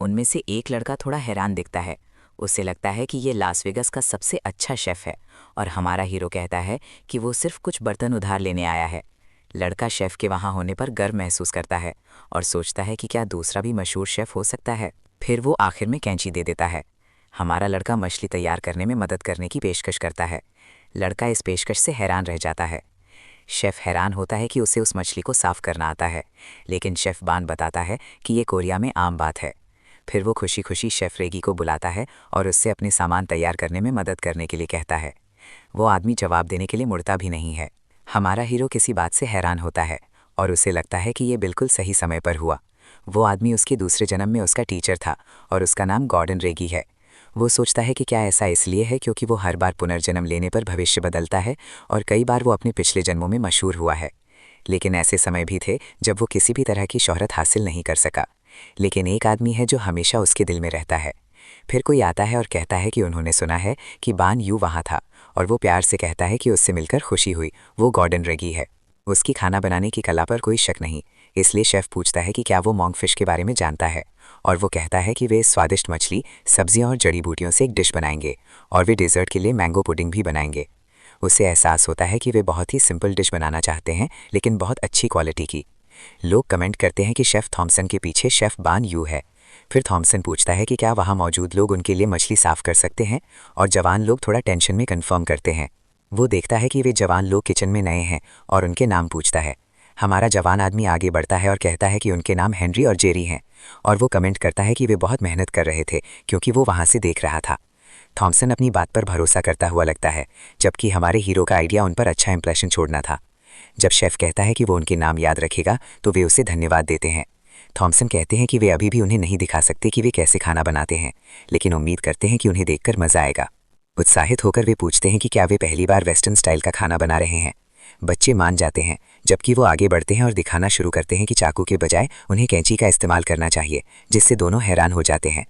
उनमें से एक लड़का थोड़ा हैरान दिखता है। उसे लगता है कि ये लास वेगास का सबसे अच्छा शेफ है और हमारा हीरो कहता है कि वो सिर्फ कुछ बर्तन उधार लेने आया है। लड़का शेफ के वहाँ होने पर गर्व महसूस करता है और सोचता है कि क्या दूसरा भी मशहूर शेफ हो सकता है। फिर वो आखिर में कैंची दे देता है। हमारा लड़का मछली तैयार करने में मदद करने की पेशकश करता है। लड़का इस पेशकश से हैरान रह जाता है। शेफ़ हैरान होता है कि उसे उस मछली को साफ़ करना आता है, लेकिन शेफ़ बान बताता है कि ये कोरिया में आम बात है। फिर वो खुशी खुशी शेफ़ रेगी को बुलाता है और उससे अपने सामान तैयार करने में मदद करने के लिए कहता है। वो आदमी जवाब देने के लिए मुड़ता भी नहीं है। हमारा हीरो किसी बात से हैरान होता है और उसे लगता है कि ये बिल्कुल सही समय पर हुआ। वो आदमी उसके दूसरे जन्म में उसका टीचर था और उसका नाम गॉर्डन रेगी है। वो सोचता है कि क्या ऐसा इसलिए है क्योंकि वो हर बार पुनर्जन्म लेने पर भविष्य बदलता है और कई बार वो अपने पिछले जन्मों में मशहूर हुआ है। लेकिन ऐसे समय भी थे जब वो किसी भी तरह की शोहरत हासिल नहीं कर सका। लेकिन एक आदमी है जो हमेशा उसके दिल में रहता है। फिर कोई आता है और कहता है कि उन्होंने सुना है कि बान यू वहाँ था और वो प्यार से कहता है कि उससे मिलकर खुशी हुई। वो गॉर्डन रेगी है। उसकी खाना बनाने की कला पर कोई शक नहीं, इसलिए शेफ़ पूछता है कि क्या वो मॉन्क फिश के बारे में जानता है और वो कहता है कि वे स्वादिष्ट मछली, सब्जियां और जड़ी बूटियों से एक डिश बनाएंगे और वे डेजर्ट के लिए मैंगो पुडिंग भी बनाएंगे। उसे एहसास होता है कि वे बहुत ही सिंपल डिश बनाना चाहते हैं लेकिन बहुत अच्छी क्वालिटी की। लोग कमेंट करते हैं कि शेफ़ थॉमसन के पीछे शेफ़ बान यू है। फिर थॉमसन पूछता है कि क्या वहाँ मौजूद लोग उनके लिए मछली साफ़ कर सकते हैं और जवान लोग थोड़ा टेंशन में कन्फर्म करते हैं। वो देखता है कि वे जवान लोग किचन में नए हैं और उनके नाम पूछता है। हमारा जवान आदमी आगे बढ़ता है और कहता है कि उनके नाम हेनरी और जेरी हैं और वो कमेंट करता है कि वे बहुत मेहनत कर रहे थे क्योंकि वो वहाँ से देख रहा था। थॉमसन अपनी बात पर भरोसा करता हुआ लगता है, जबकि हमारे हीरो का आइडिया उन पर अच्छा इंप्रेशन छोड़ना था। जब शेफ़ कहता है कि वो उनके नाम याद रखेगा तो वे उसे धन्यवाद देते हैं। थॉमसन कहते हैं कि वे अभी भी उन्हें नहीं दिखा सकते कि वे कैसे खाना बनाते हैं, लेकिन उम्मीद करते हैं कि उन्हें देखकर मज़ा आएगा। उत्साहित होकर वे पूछते हैं कि क्या वे पहली बार वेस्टर्न स्टाइल का खाना बना रहे हैं। बच्चे मान जाते हैं, जबकि वो आगे बढ़ते हैं और दिखाना शुरू करते हैं कि चाकू के बजाय उन्हें कैंची का इस्तेमाल करना चाहिए, जिससे दोनों हैरान हो जाते हैं।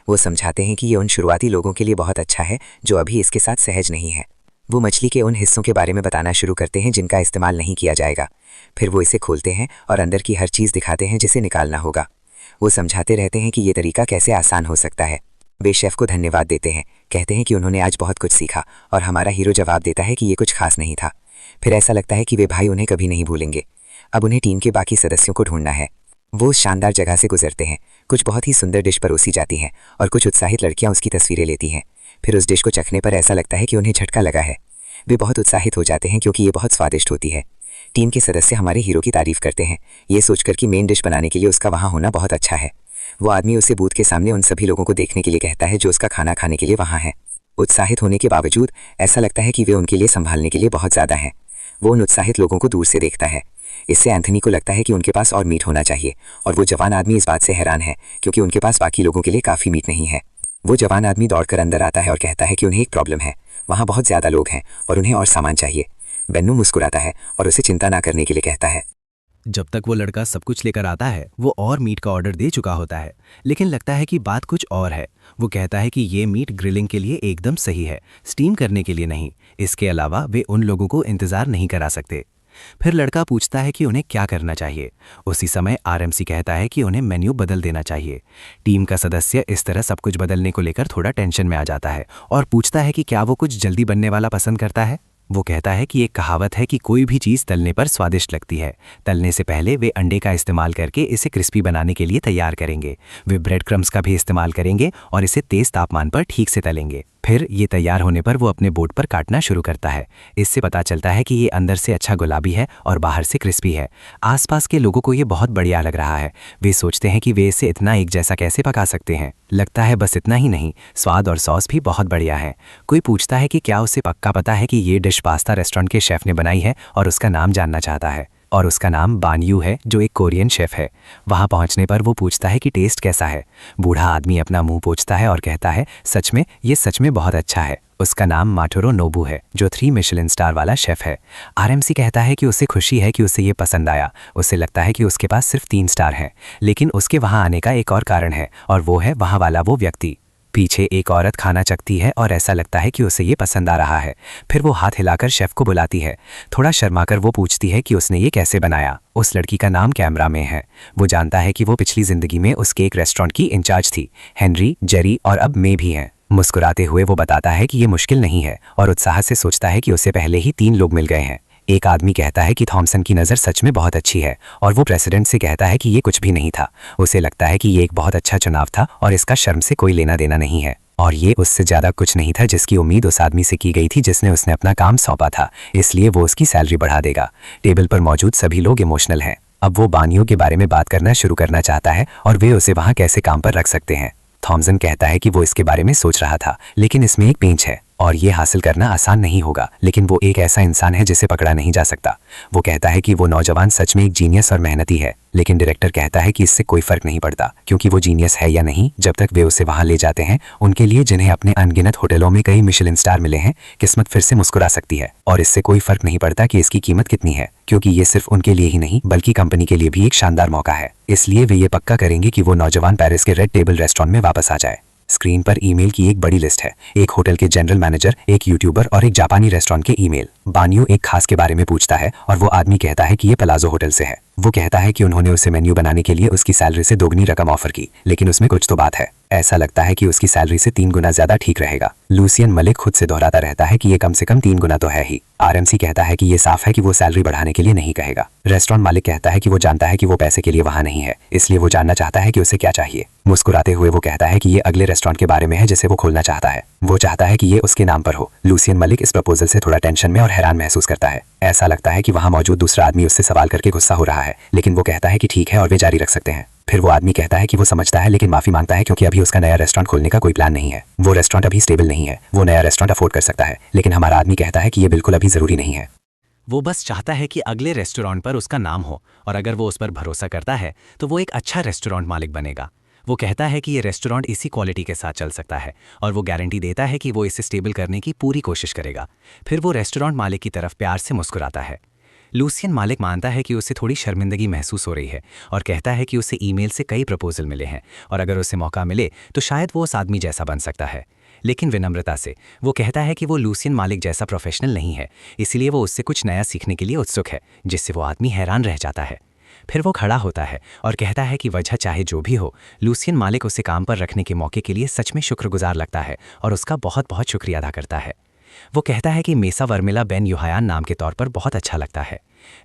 वो समझाते हैं कि ये उन शुरुआती लोगों के लिए बहुत अच्छा है जो अभी इसके साथ सहज नहीं है। वो मछली के उन हिस्सों के बारे में बताना शुरू करते हैं जिनका इस्तेमाल नहीं किया जाएगा। फिर वो इसे खोलते हैं और अंदर की हर चीज़ दिखाते हैं जिसे निकालना होगा। वो समझाते रहते हैं कि ये तरीका कैसे आसान हो सकता है। वे शेफ़ को धन्यवाद देते हैं, कहते हैं कि उन्होंने आज बहुत कुछ सीखा और हमारा हीरो जवाब देता है कि ये कुछ खास नहीं था। फिर ऐसा लगता है कि वे भाई उन्हें कभी नहीं भूलेंगे। अब उन्हें टीम के बाकी सदस्यों को ढूंढना है। वो उस शानदार जगह से गुजरते हैं। कुछ बहुत ही सुंदर डिश परोसी जाती हैं और कुछ उत्साहित लड़कियां उसकी तस्वीरें लेती हैं। फिर उस डिश को चखने पर ऐसा लगता है कि उन्हें झटका लगा है। वे बहुत उत्साहित हो जाते हैं क्योंकि ये बहुत स्वादिष्ट होती है। टीम के सदस्य हमारे हीरो की तारीफ करते हैं, ये सोचकर कि मेन डिश बनाने के लिए उसका वहाँ होना बहुत अच्छा है। वो आदमी उसे बूथ के सामने उन सभी लोगों को देखने के लिए कहता है जो उसका खाना खाने के लिए वहाँ हैं। उत्साहित होने के बावजूद ऐसा लगता है कि वे उनके लिए संभालने के लिए बहुत ज़्यादा हैं। वो उन उत्साहित लोगों को दूर से देखता है। इससे एंथनी को लगता है कि उनके पास और मीट होना चाहिए और वो जवान आदमी इस बात से हैरान है क्योंकि उनके पास बाकी लोगों के लिए काफ़ी मीट नहीं है। वो जवान आदमी दौड़कर अंदर आता है और कहता है कि उन्हें एक प्रॉब्लम है, वहाँ बहुत ज़्यादा लोग हैं और उन्हें और सामान चाहिए। बेन्नू मुस्कुराता है और उसे चिंता ना करने के लिए कहता है। जब तक वो लड़का सब कुछ लेकर आता है वो और मीट का ऑर्डर दे चुका होता है, लेकिन लगता है कि बात कुछ और है। वो कहता है कि ये मीट ग्रिलिंग के लिए एकदम सही है, स्टीम करने के लिए नहीं। इसके अलावा वे उन लोगों को इंतज़ार नहीं करा सकते। फिर लड़का पूछता है कि उन्हें क्या करना चाहिए। उसी समय आरएमसी कहता है कि उन्हें मेन्यू बदल देना चाहिए। टीम का सदस्य इस तरह सब कुछ बदलने को लेकर थोड़ा टेंशन में आ जाता है और पूछता है कि क्या वो कुछ जल्दी बनने वाला पसंद करता है। वो कहता है कि एक कहावत है कि कोई भी चीज़ तलने पर स्वादिष्ट लगती है। तलने से पहले वे अंडे का इस्तेमाल करके इसे क्रिस्पी बनाने के लिए तैयार करेंगे। वे ब्रेड क्रम्स का भी इस्तेमाल करेंगे और इसे तेज़ तापमान पर ठीक से तलेंगे। फिर ये तैयार होने पर वो अपने बोर्ड पर काटना शुरू करता है। इससे पता चलता है कि ये अंदर से अच्छा गुलाबी है और बाहर से क्रिस्पी है। आसपास के लोगों को ये बहुत बढ़िया लग रहा है। वे सोचते हैं कि वे इसे इतना एक जैसा कैसे पका सकते हैं। लगता है बस इतना ही नहीं, स्वाद और सॉस भी बहुत बढ़िया है। कोई पूछता है कि क्या उसे पक्का पता है कि ये डिश पास्ता रेस्टोरेंट के शेफ ने बनाई है, और उसका नाम जानना चाहता है। और उसका नाम बान यू है, जो एक कोरियन शेफ है। वहां पहुंचने पर वो पूछता है कि टेस्ट कैसा है। बूढ़ा आदमी अपना मुंह पोंछता है और कहता है, सच में ये सच में बहुत अच्छा है। उसका नाम माटोरो नोबू है, जो 3 मिशेलिन स्टार वाला शेफ है। आरएमसी कहता है कि उसे खुशी है कि उसे ये पसंद आया। उसे लगता है कि उसके पास सिर्फ 3 स्टार हैं, लेकिन उसके वहां आने का एक और कारण है, और वो है वहां वाला वो व्यक्ति। पीछे एक औरत खाना चखती है और ऐसा लगता है कि उसे ये पसंद आ रहा है। फिर वो हाथ हिलाकर शेफ को बुलाती है। थोड़ा शर्माकर वो पूछती है कि उसने ये कैसे बनाया। उस लड़की का नाम कैमरा में है। वो जानता है कि वो पिछली जिंदगी में उसके एक रेस्टोरेंट की इंचार्ज थी। हेनरी, जेरी और अब मे भी हैं। मुस्कुराते हुए वो बताता है कि ये मुश्किल नहीं है, और उत्साह से सोचता है कि उसे पहले ही 3 लोग मिल गए हैं। एक आदमी कहता है कि थॉमसन की नज़र सच में बहुत अच्छी है, और वो प्रेसिडेंट से कहता है कि ये कुछ भी नहीं था। उसे लगता है कि ये एक बहुत अच्छा चुनाव था और इसका शर्म से कोई लेना देना नहीं है। और ये उससे ज़्यादा कुछ नहीं था जिसकी उम्मीद उस आदमी से की गई थी जिसने उसने अपना काम सौंपा था, इसलिए वो उसकी सैलरी बढ़ा देगा। टेबल पर मौजूद सभी लोग इमोशनल हैं। अब वो बानियों के बारे में बात करना शुरू करना चाहता है और वे उसे वहाँ कैसे काम पर रख सकते हैं। थॉमसन कहता है कि वो इसके बारे में सोच रहा था, लेकिन इसमें एक पेंच है और ये हासिल करना आसान नहीं होगा, लेकिन वो एक ऐसा इंसान है जिसे पकड़ा नहीं जा सकता। वो कहता है कि वो नौजवान सच में एक जीनियस और मेहनती है, लेकिन डायरेक्टर कहता है कि इससे कोई फर्क नहीं पड़ता, क्योंकि वो जीनियस है या नहीं, जब तक वे उसे वहां ले जाते हैं। उनके लिए, जिन्हें अपने अनगिनत होटलों में कई मिशेलिन स्टार मिले हैं, किस्मत फिर से मुस्कुरा सकती है, और इससे कोई फर्क नहीं पड़ता कि इसकी कीमत कितनी है, क्योंकि ये सिर्फ उनके लिए ही नहीं बल्कि कंपनी के लिए भी एक शानदार मौका है। इसलिए वे ये पक्का करेंगे कि वो नौजवान पेरिस के रेड टेबल रेस्टोरेंट में वापस आ जाए। स्क्रीन पर ईमेल की एक बड़ी लिस्ट है। एक होटल के जनरल मैनेजर, एक यूट्यूबर और एक जापानी रेस्टोरेंट के ईमेल। बानियो एक खास के बारे में पूछता है और वो आदमी कहता है कि ये पलाजो होटल से है। वो कहता है कि उन्होंने उसे मेन्यू बनाने के लिए उसकी सैलरी से 2 गुनी रकम ऑफर की, लेकिन उसमें कुछ तो बात है। ऐसा लगता है कि उसकी सैलरी से 3 गुना ज्यादा ठीक रहेगा। लूसियन मलिक खुद से दोहराता रहता है कि ये कम से कम 3 गुना तो है ही। आरएमसी कहता है कि ये साफ है कि वो सैलरी बढ़ाने के लिए नहीं कहेगा। रेस्टोरेंट मालिक कहता है कि वो जानता है कि वो पैसे के लिए वहां नहीं है, इसलिए वो जानना चाहता है कि उसे क्या चाहिए। मुस्कुराते हुए वो कहता है कि ये अगले रेस्टोरेंट के बारे में है जिसे वो खोलना चाहता है। वो चाहता है कि ये उसके नाम पर हो। लूसियन मलिक इस प्रपोजल से थोड़ा टेंशन में और हैरान महसूस करता है। ऐसा लगता है कि वहां मौजूद दूसरा आदमी उससे सवाल करके गुस्सा हो रहा है, लेकिन वो कहता है कि ठीक है और वे जारी रख सकते हैं। फिर वो आदमी कहता है कि वो समझता है, लेकिन माफी मांगता है क्योंकि अभी उसका नया रेस्टोरेंट खोलने का कोई प्लान नहीं है। वो रेस्टोरेंट अभी स्टेबल नहीं है। वो नया रेस्टोरेंट अफोर्ड कर सकता है, लेकिन हमारा आदमी कहता है कि ये बिल्कुल अभी जरूरी नहीं है। वो बस चाहता है कि अगले रेस्टोरेंट पर उसका नाम हो, और अगर वो उस पर भरोसा करता है तो वो एक अच्छा रेस्टोरेंट मालिक बनेगा। वो कहता है कि ये रेस्टोरेंट इसी क्वालिटी के साथ चल सकता है, और वो गारंटी देता है कि वो इसे स्टेबल करने की पूरी कोशिश करेगा। फिर वो रेस्टोरेंट मालिक की तरफ प्यार से मुस्कुराता है। लूसियन मालिक मानता है कि उसे थोड़ी शर्मिंदगी महसूस हो रही है, और कहता है कि उसे ईमेल से कई प्रपोजल मिले हैं, और अगर उसे मौका मिले तो शायद वो उस आदमी जैसा बन सकता है। लेकिन विनम्रता से वो कहता है कि वो लूसियन मालिक जैसा प्रोफेशनल नहीं है, इसलिए वो उससे कुछ नया सीखने के लिए उत्सुक है, जिससे वो आदमी हैरान रह जाता है। फिर वो खड़ा होता है और कहता है कि वजह चाहे जो भी हो, लूसियन मालिक उसे काम पर रखने के मौके के लिए सच में शुक्रगुजार लगता है और उसका बहुत बहुत शुक्रिया अदा करता है। वो कहता है कि मेसा वर्मिला बेन युहायान नाम के तौर पर बहुत अच्छा लगता है।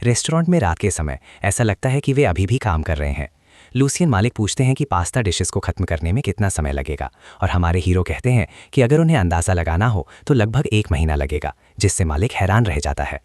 रेस्टोरेंट में रात के समय ऐसा लगता है कि वे अभी भी काम कर रहे हैं। लूसियन मालिक पूछते हैं कि पास्ता डिशेस को खत्म करने में कितना समय लगेगा, और हमारे हीरो कहते हैं कि अगर उन्हें अंदाज़ा लगाना हो तो लगभग 1 महीना लगेगा, जिससे मालिक हैरान रह जाता है।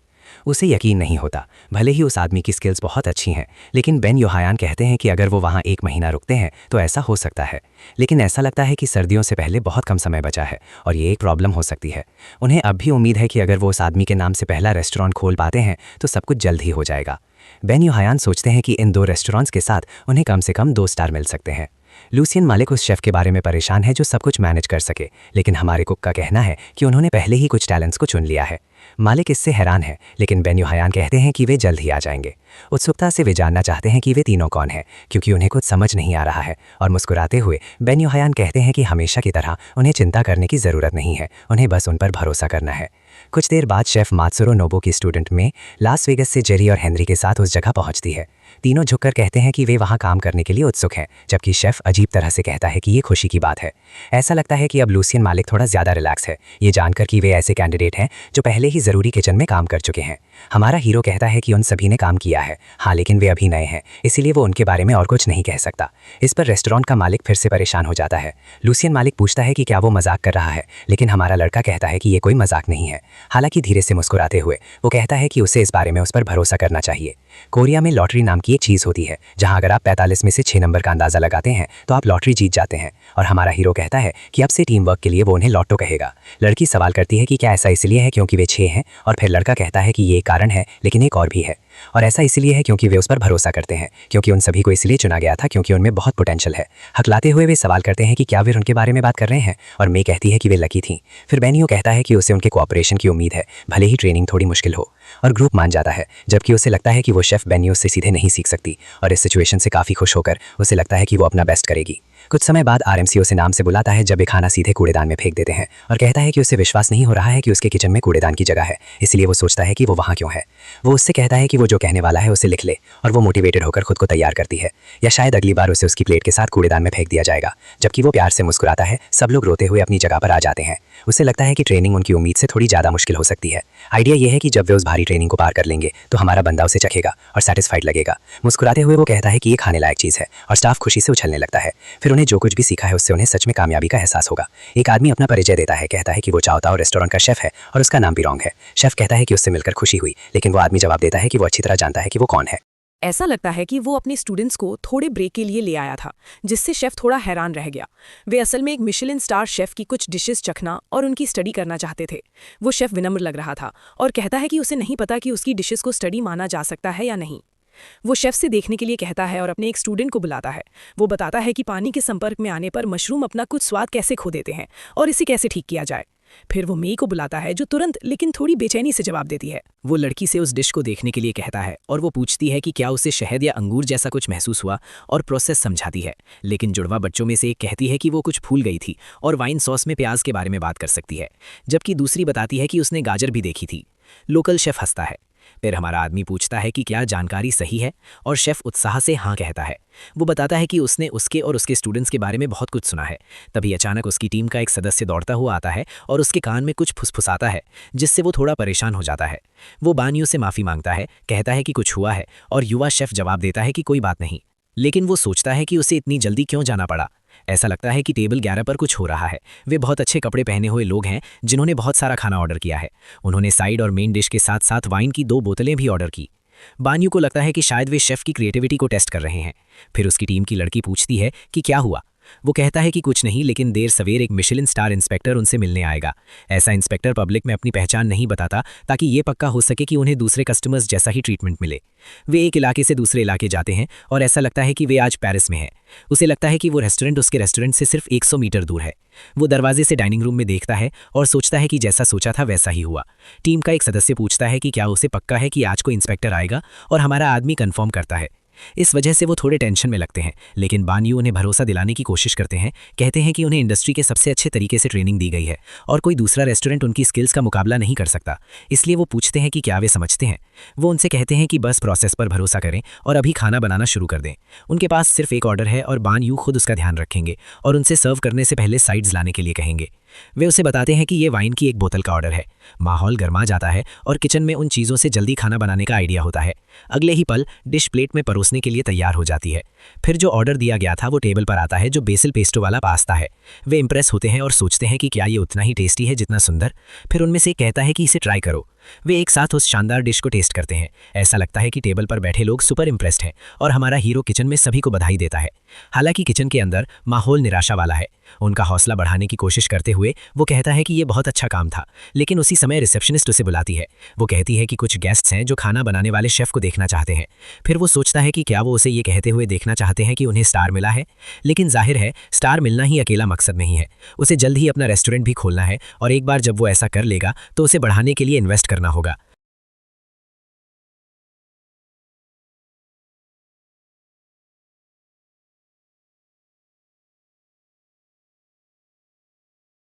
उसे यकीन नहीं होता, भले ही उस आदमी की स्किल्स बहुत अच्छी हैं, लेकिन बेन योहायान कहते हैं कि अगर वो वहाँ 1 महीना रुकते हैं तो ऐसा हो सकता है। लेकिन ऐसा लगता है कि सर्दियों से पहले बहुत कम समय बचा है और ये एक प्रॉब्लम हो सकती है। उन्हें अब भी उम्मीद है कि अगर वो उस आदमी के नाम से पहला रेस्टोरेंट खोल पाते हैं तो सब कुछ जल्द ही हो जाएगा। बेन योहायान सोचते हैं कि इन 2 रेस्टोरेंट्स के साथ उन्हें कम से कम 2 स्टार मिल सकते हैं। लूसियन मालिक उस शेफ के बारे में परेशान है जो सब कुछ मैनेज कर सके, लेकिन हमारे कुक का कहना है कि उन्होंने पहले ही कुछ टैलेंट्स को चुन लिया है। मालिक इससे हैरान है, लेकिन बेन योहायान कहते हैं कि वे जल्द ही आ जाएंगे। उत्सुकता से वे जानना चाहते हैं कि वे तीनों कौन हैं, क्योंकि उन्हें कुछ समझ नहीं आ रहा है, और मुस्कुराते हुए बेन योहायान कहते हैं कि हमेशा की तरह उन्हें चिंता करने की ज़रूरत नहीं है, उन्हें बस उन पर भरोसा करना है। कुछ देर बाद शेफ मात्सुरो नोबो की स्टूडेंट में लास वेगस से जेरी और हेनरी के साथ उस जगह पहुंचती है। तीनों झुककर कहते हैं कि वे वहां काम करने के लिए उत्सुक हैं, जबकि शेफ अजीब तरह से कहता है कि ये खुशी की बात है। ऐसा लगता है कि अब लूसियन मालिक थोड़ा ज़्यादा रिलैक्स है, ये जानकर कि वे ऐसे कैंडिडेट हैं जो पहले ही ज़रूरी किचन में काम कर चुके हैं। हमारा हीरो कहता है कि उन सभी ने काम किया है, हाँ लेकिन वे अभी नए हैं, इसीलिए वो उनके बारे में और कुछ नहीं कह सकता। इस पर रेस्टोरेंट का मालिक फिर से परेशान हो जाता है। लूसियन मालिक पूछता है कि क्या वो मजाक कर रहा है, लेकिन हमारा लड़का कहता है कि ये कोई मजाक नहीं है। हालांकि धीरे से मुस्कुराते हुए वो कहता है कि उसे इस बारे में उस पर भरोसा करना चाहिए। कोरिया में लॉटरी नाम की एक चीज़ होती है, जहां अगर आप 45 में से 6 नंबर का अंदाजा लगाते हैं तो आप लॉटरी जीत जाते हैं। और हमारा हीरो कहता है कि अब से टीम वर्क के लिए वो उन्हें लॉटो कहेगा। लड़की सवाल करती है कि क्या ऐसा इसलिए है क्योंकि वे 6 हैं, और फिर लड़का कहता है कि ये एक कारण है लेकिन एक और भी है, और ऐसा इसलिए है क्योंकि वे उस पर भरोसा करते हैं, क्योंकि उन सभी को इसलिए चुना गया था क्योंकि उनमें बहुत पोटेंशियल है। हकलाते हुए वे सवाल करते हैं कि क्या वे उनके बारे में बात कर रहे हैं, और मे कहती है कि वे लकी थीं। फिर बेनियो कहता है कि उसे उनके कोऑपरेशन की उम्मीद है, भले ही ट्रेनिंग थोड़ी मुश्किल हो, और ग्रुप मान जाता है, जबकि उसे लगता है कि वो शेफ बेनियो से सीधे नहीं सीख सकती, और इस सिचुएशन से काफ़ी खुश होकर उसे लगता है कि वो अपना बेस्ट करेगी। कुछ समय बाद आरएमसी उसे नाम से बुलाता है जब वे खाना सीधे कूड़ेदान में फेंक देते हैं, और कहता है कि उसे विश्वास नहीं हो रहा है कि उसके किचन में कूड़ेदान की जगह है, इसलिए वो सोचता है कि वो वहाँ क्यों है। वो उससे कहता है कि वो जो कहने वाला है उसे लिख ले, और वो मोटिवेटेड होकर खुद को तैयार करती है, या शायद अगली बार उसे उसकी प्लेट के साथ कूड़ेदान में फेंक दिया जाएगा। जबकि वो प्यार से मुस्कुराता है, सब लोग रोते हुए अपनी जगह पर आ जाते हैं। उसे लगता है कि ट्रेनिंग उनकी उम्मीद से थोड़ी ज़्यादा मुश्किल हो सकती है। आइडिया यह है कि जब वे उस भारी ट्रेनिंग को पार कर लेंगे तो हमारा बंदा उसे चखेगा और सेटिस्फाइड लगेगा। मुस्कुराते हुए वो कहता है कि ये खाने लायक चीज़ है, और स्टाफ खुशी से उछलने लगता है। फिर उन्हें जो कुछ भी सीखा है उससे उन्हें सच में कामयाबी का एहसास होगा। एक आदमी अपना परिचय देता है, कहता है कि वो चाओताओ रेस्टोरेंट का शेफ है और उसका नाम भी रॉन्ग है। शेफ कहता है कि उससे मिलकर खुशी हुई, लेकिन वो आदमी जवाब देता है कि वो अच्छी तरह जानता है कि वो कौन है। ऐसा लगता है कि वो अपने स्टूडेंट्स को थोड़े ब्रेक के लिए ले आया था, जिससे शेफ थोड़ा हैरान रह गया। वे असल में एक मिशेलिन स्टार शेफ की कुछ डिशेस चखना और उनकी स्टडी करना चाहते थे। वो शेफ विनम्र लग रहा था और कहता है कि उसे नहीं पता कि उसकी डिशेस को स्टडी माना जा सकता है या नहीं। वो शेफ से देखने के लिए कहता है और अपने एक स्टूडेंट को बुलाता है। वो बताता है कि पानी के संपर्क में आने पर मशरूम अपना कुछ स्वाद कैसे खो देते हैं और इसे कैसे ठीक किया जाए। फिर वो मे को बुलाता है, जो तुरंत लेकिन थोड़ी बेचैनी से जवाब देती है। वो लड़की से उस डिश को देखने के लिए कहता है और वो पूछती है कि क्या उसे शहद या अंगूर जैसा कुछ महसूस हुआ, और प्रोसेस समझाती है। लेकिन जुड़वा बच्चों में से एक कहती है कि वो कुछ भूल गई थी और वाइन सॉस में प्याज के बारे में बात कर सकती है, जबकि दूसरी बताती है कि उसने गाजर भी देखी थी। लोकल शेफ हंसता है। फिर हमारा आदमी पूछता है कि क्या जानकारी सही है, और शेफ उत्साह से हाँ कहता है। वो बताता है कि उसने उसके और उसके स्टूडेंट्स के बारे में बहुत कुछ सुना है। तभी अचानक उसकी टीम का एक सदस्य दौड़ता हुआ आता है और उसके कान में कुछ फुसफुसाता है, जिससे वो थोड़ा परेशान हो जाता है। वो बानियों से माफ़ी मांगता है, कहता है कि कुछ हुआ है, और युवा शेफ जवाब देता है कि कोई बात नहीं। लेकिन वो सोचता है कि उसे इतनी जल्दी क्यों जाना पड़ा। ऐसा लगता है कि टेबल 11 पर कुछ हो रहा है। वे बहुत अच्छे कपड़े पहने हुए लोग हैं जिन्होंने बहुत सारा खाना ऑर्डर किया है। उन्होंने साइड और मेन डिश के साथ साथ वाइन की 2 बोतलें भी ऑर्डर की। बानियों को लगता है कि शायद वे शेफ की क्रिएटिविटी को टेस्ट कर रहे हैं। फिर उसकी टीम की लड़की पूछती है कि क्या हुआ। वो कहता है कि कुछ नहीं, लेकिन देर सवेर एक मिशेलिन स्टार इंस्पेक्टर उनसे मिलने आएगा। ऐसा इंस्पेक्टर पब्लिक में अपनी पहचान नहीं बताता, ताकि ये पक्का हो सके कि उन्हें दूसरे कस्टमर्स जैसा ही ट्रीटमेंट मिले। वे एक इलाके से दूसरे इलाके जाते हैं और ऐसा लगता है कि वे आज पेरिस में हैं। उसे लगता है कि वो रेस्टोरेंट उसके रेस्टोरेंट से सिर्फ 100 मीटर दूर है। वो दरवाजे से डाइनिंग रूम में देखता है और सोचता है कि जैसा सोचा था वैसा ही हुआ। टीम का एक सदस्य पूछता है कि क्या उसे पक्का है कि आज को इंस्पेक्टर आएगा, और हमारा आदमी कंफर्म करता है। इस वजह से वो थोड़े टेंशन में लगते हैं, लेकिन बानियों उन्हें भरोसा दिलाने की कोशिश करते हैं। कहते हैं कि उन्हें इंडस्ट्री के सबसे अच्छे तरीके से ट्रेनिंग दी गई है और कोई दूसरा रेस्टोरेंट उनकी स्किल्स का मुकाबला नहीं कर सकता। इसलिए वो पूछते हैं कि क्या वे समझते हैं। वो उनसे कहते हैं कि बस प्रोसेस पर भरोसा करें और अभी खाना बनाना शुरू कर दें। उनके पास सिर्फ एक ऑर्डर है और बानियों खुद उसका ध्यान रखेंगे और उनसे सर्व करने से पहले साइड्स लाने के लिए कहेंगे। वे उसे बताते हैं कि ये वाइन की 1 बोतल का ऑर्डर है। माहौल गर्मा जाता है और किचन में उन चीज़ों से जल्दी खाना बनाने का आइडिया होता है। अगले ही पल डिश प्लेट में परोसने के लिए तैयार हो जाती है। फिर जो ऑर्डर दिया गया था वो टेबल पर आता है, जो बेसिल पेस्टो वाला पास्ता है। वे इंप्रेस होते हैं और सोचते हैं कि क्या ये उतना ही टेस्टी है जितना सुंदर। फिर उनमें से कहता है कि इसे ट्राई करो। वे एक साथ उस शानदार डिश को टेस्ट करते हैं। ऐसा लगता है कि टेबल पर बैठे लोग सुपर इम्प्रेस्ड हैं और हमारा हीरो किचन में सभी को बधाई देता है। हालांकि किचन के अंदर माहौल निराशा वाला है। उनका हौसला बढ़ाने की कोशिश करते हुए वो कहता है कि ये बहुत अच्छा काम था, लेकिन उसी समय रिसेप्शनिस्ट उसे बुलाती है। वो कहती है कि कुछ गेस्ट्स हैं जो खाना बनाने वाले शेफ को देखना चाहते हैं। फिर वो सोचता है कि क्या वो उसे ये कहते हुए देखना चाहते हैं कि उन्हें स्टार मिला है, लेकिन जाहिर है स्टार मिलना ही अकेला मकसद नहीं है। उसे जल्द ही अपना रेस्टोरेंट भी खोलना है और एक बार जब वो ऐसा कर लेगा तो उसे बढ़ाने के लिए इन्वेस्ट करना होगा।